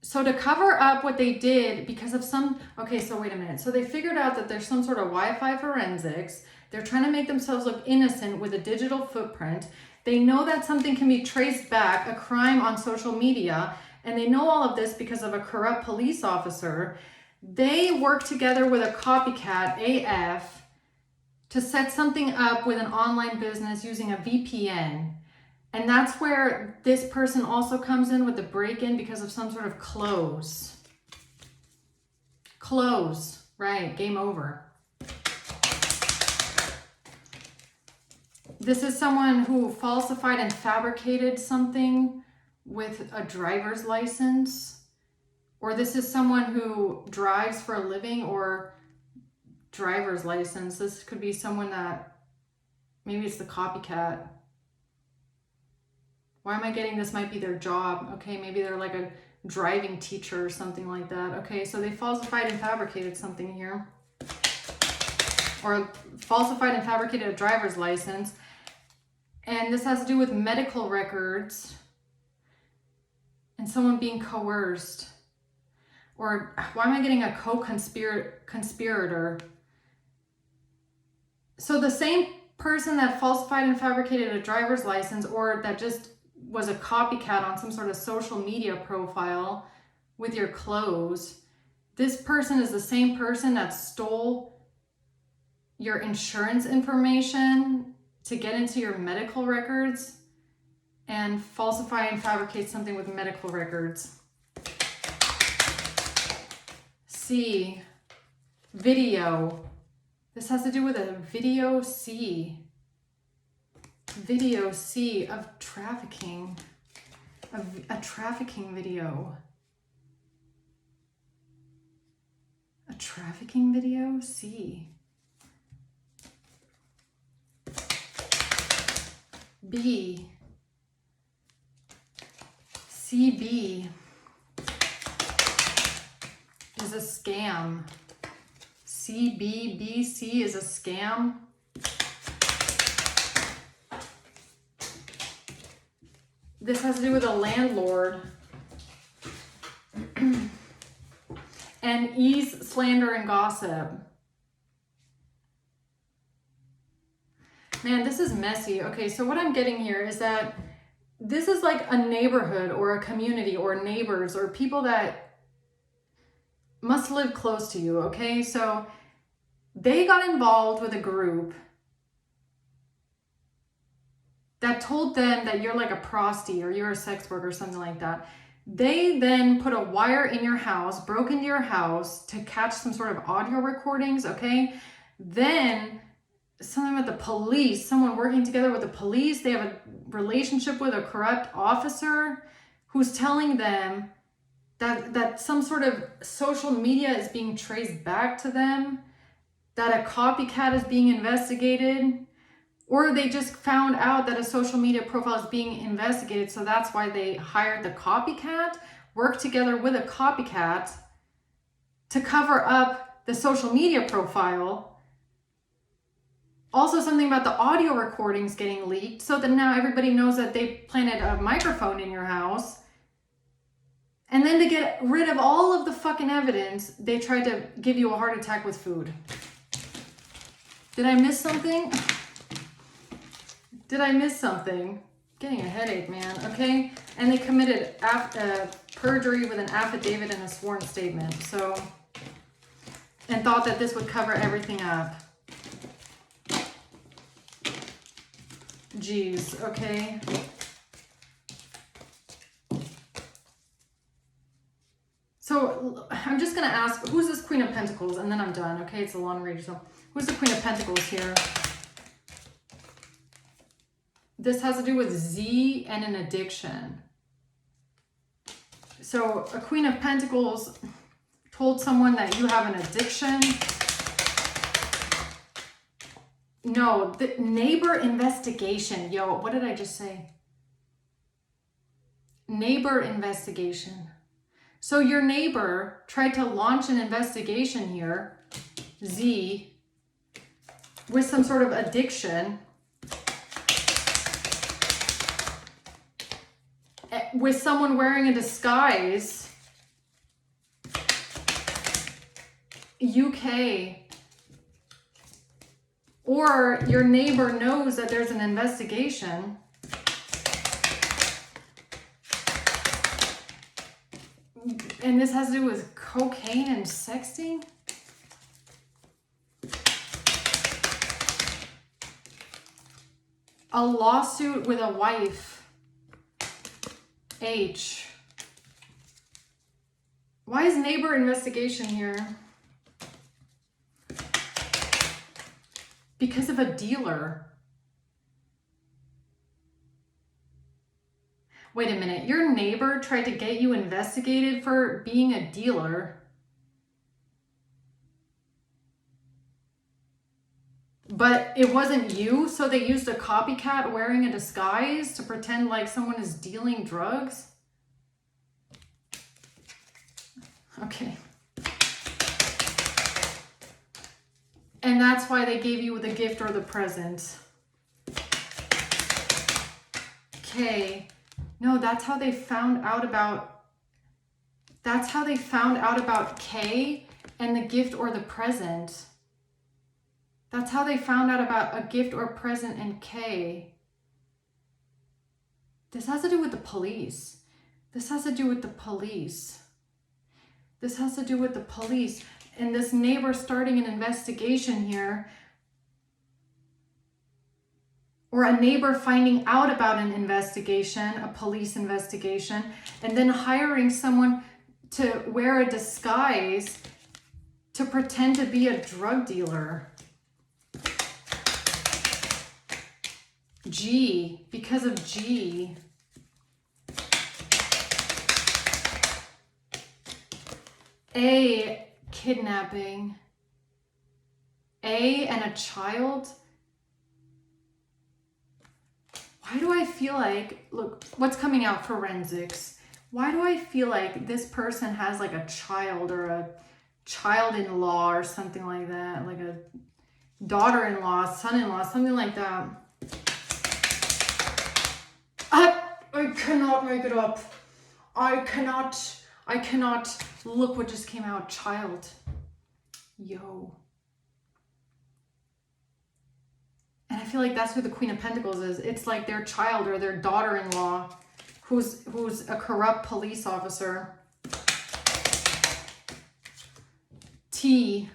So to cover up what they did because of some, okay, so wait a minute. So they figured out that there's some sort of Wi-Fi forensics. They're trying to make themselves look innocent with a digital footprint. They know that something can be traced back, a crime on social media, and they know all of this because of a corrupt police officer. They work together with a copycat, AF, to set something up with an online business using a VPN. And that's where this person also comes in with the break-in because of some sort of close. Close, right, game over. This is someone who falsified and fabricated something with a driver's license. Or this is someone who drives for a living or driver's license. This could be someone that, maybe it's the copycat. Why am I getting this might be their job? Okay, maybe they're like a driving teacher or something like that. Okay, so they falsified and fabricated something here. Or falsified and fabricated a driver's license. And this has to do with medical records and someone being coerced. Or why am I getting a co-conspirator? So the same person that falsified and fabricated a driver's license, or that just was a copycat on some sort of social media profile with your clothes, this person is the same person that stole your insurance information to get into your medical records and falsify and fabricate something with medical records. C, video. This has to do with a video C. Video C of trafficking. A trafficking video. A trafficking video? C. B. CB is a scam. CBBC is a scam. This has to do with a landlord. And E's slander and gossip. Man, this is messy. Okay, so what I'm getting here is that this is like a neighborhood or a community or neighbors or people that must live close to you, okay? So they got involved with a group that told them that you're like a prosty or you're a sex worker or something like that. They then put a wire in your house, broke into your house to catch some sort of audio recordings, okay? Then something with the police, someone working together with the police, they have a relationship with a corrupt officer who's telling them that some sort of social media is being traced back to them, that a copycat is being investigated, or they just found out that a social media profile is being investigated, so that's why they hired the copycat, worked together with a copycat to cover up the social media profile. Also something about the audio recordings getting leaked so that now everybody knows that they planted a microphone in your house. And then to get rid of all of the fucking evidence, they tried to give you a heart attack with food. Did I miss something? Did I miss something? Getting a headache, man, okay? And they committed perjury with an affidavit and a sworn statement. So, and thought that this would cover everything up. Jeez, okay. So I'm just gonna ask, who's this Queen of Pentacles? And then I'm done, okay? It's a long read, so who's the Queen of Pentacles here? This has to do with Z and an addiction. So a Queen of Pentacles told someone that you have an addiction. No, the neighbor investigation. Yo, what did I just say? Neighbor investigation. So your neighbor tried to launch an investigation here, Z, with some sort of addiction, with someone wearing a disguise, UK, or your neighbor knows that there's an investigation. And this has to do with cocaine and sexting? A lawsuit with a wife. H. Why is neighbor investigation here? Because of a dealer. Wait a minute, your neighbor tried to get you investigated for being a dealer. But it wasn't you, so they used a copycat wearing a disguise to pretend like someone is dealing drugs? Okay. And that's why they gave you the gift or the present. Okay. No, that's how they found out about, that's how they found out about K and the gift or the present. That's how they found out about a gift or present and K. This has to do with the police. This has to do with the police. This has to do with the police. And this neighbor starting an investigation here, or a neighbor finding out about an investigation, a police investigation, and then hiring someone to wear a disguise to pretend to be a drug dealer. G, because of G. A, kidnapping, and a child. Why do I feel like, look, what's coming out? Forensics. Why do I feel like this person has like a child or a child-in-law or something like that, like a daughter-in-law, son-in-law, something like that. I cannot make it up. I cannot. Look what just came out. Child. Yo. And I feel like that's who the Queen of Pentacles is. It's like their child or their daughter-in-law who's a corrupt police officer. T.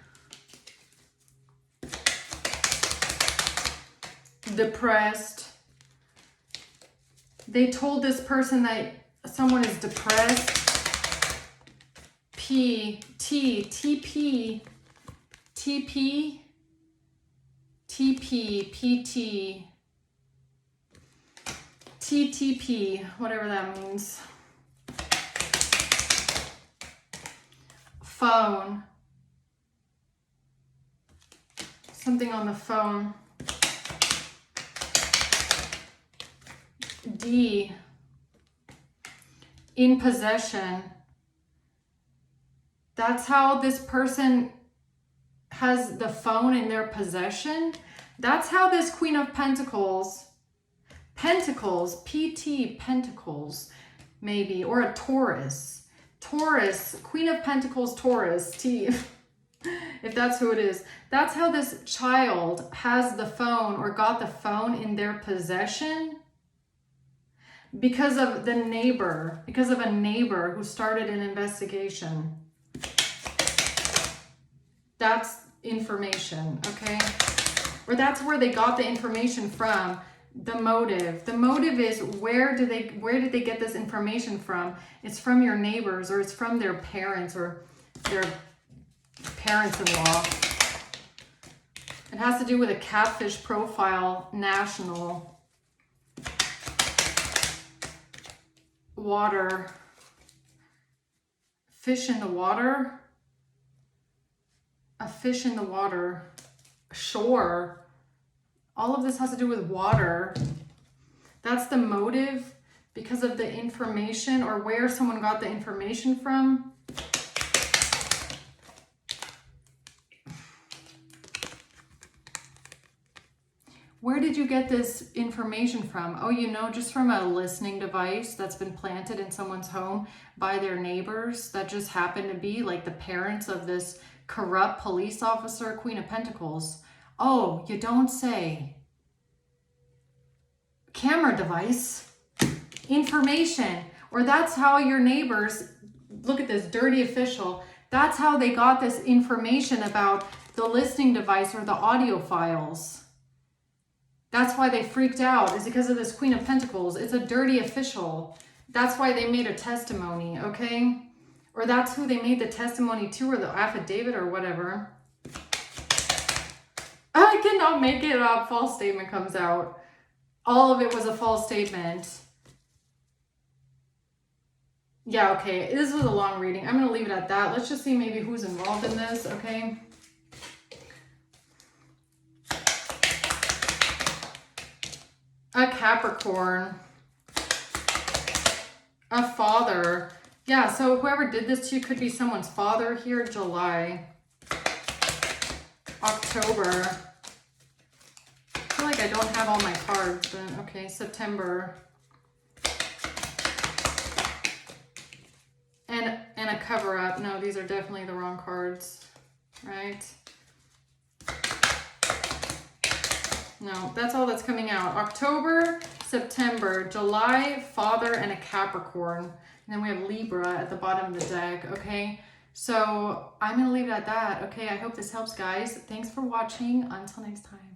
Depressed. They told this person that someone is depressed. P. T. TP. TP. TP. PT. TTP. Whatever that means. Phone. Something on the phone. D. In possession. That's how this person has the phone in their possession. That's how this Queen of Pentacles, PT, Pentacles, maybe, or a Taurus. Taurus, Queen of Pentacles, Taurus, T, if that's who it is. That's how this child has the phone or got the phone in their possession because of the neighbor, because of a neighbor who started an investigation. That's information, okay? Or that's where they got the information from. The motive. The motive is where did they get this information from? It's from your neighbors, or it's from their parents or their parents-in-law. It has to do with a catfish profile, national. Water. Fish in the water. A fish in the water. Shore. All of this has to do with water. That's the motive because of the information or where someone got the information from. Where did you get this information from? Oh, you know, just from a listening device that's been planted in someone's home by their neighbors that just happen to be like the parents of this corrupt police officer, Queen of Pentacles. Oh, you don't say. Camera device. Information. Or that's how your neighbors, look at this, dirty official. That's how they got this information about the listening device or the audio files. That's why they freaked out, is because of this Queen of Pentacles. It's a dirty official. That's why they made a testimony, okay? Or that's who they made the testimony to, or the affidavit or whatever. I cannot make it up. False statement comes out. All of it was a false statement. Yeah, okay. This was a long reading. I'm going to leave it at that. Let's just see maybe who's involved in this, okay? A Capricorn. A father. Yeah, so whoever did this to you could be someone's father here. July. October. I feel like I don't have all my cards, but okay. September. And a cover-up. No, these are definitely the wrong cards, right? No, that's all that's coming out. October, September, July, father, and a Capricorn. And then we have Libra at the bottom of the deck, okay? So I'm going to leave it at that, okay? I hope this helps, guys. Thanks for watching. Until next time.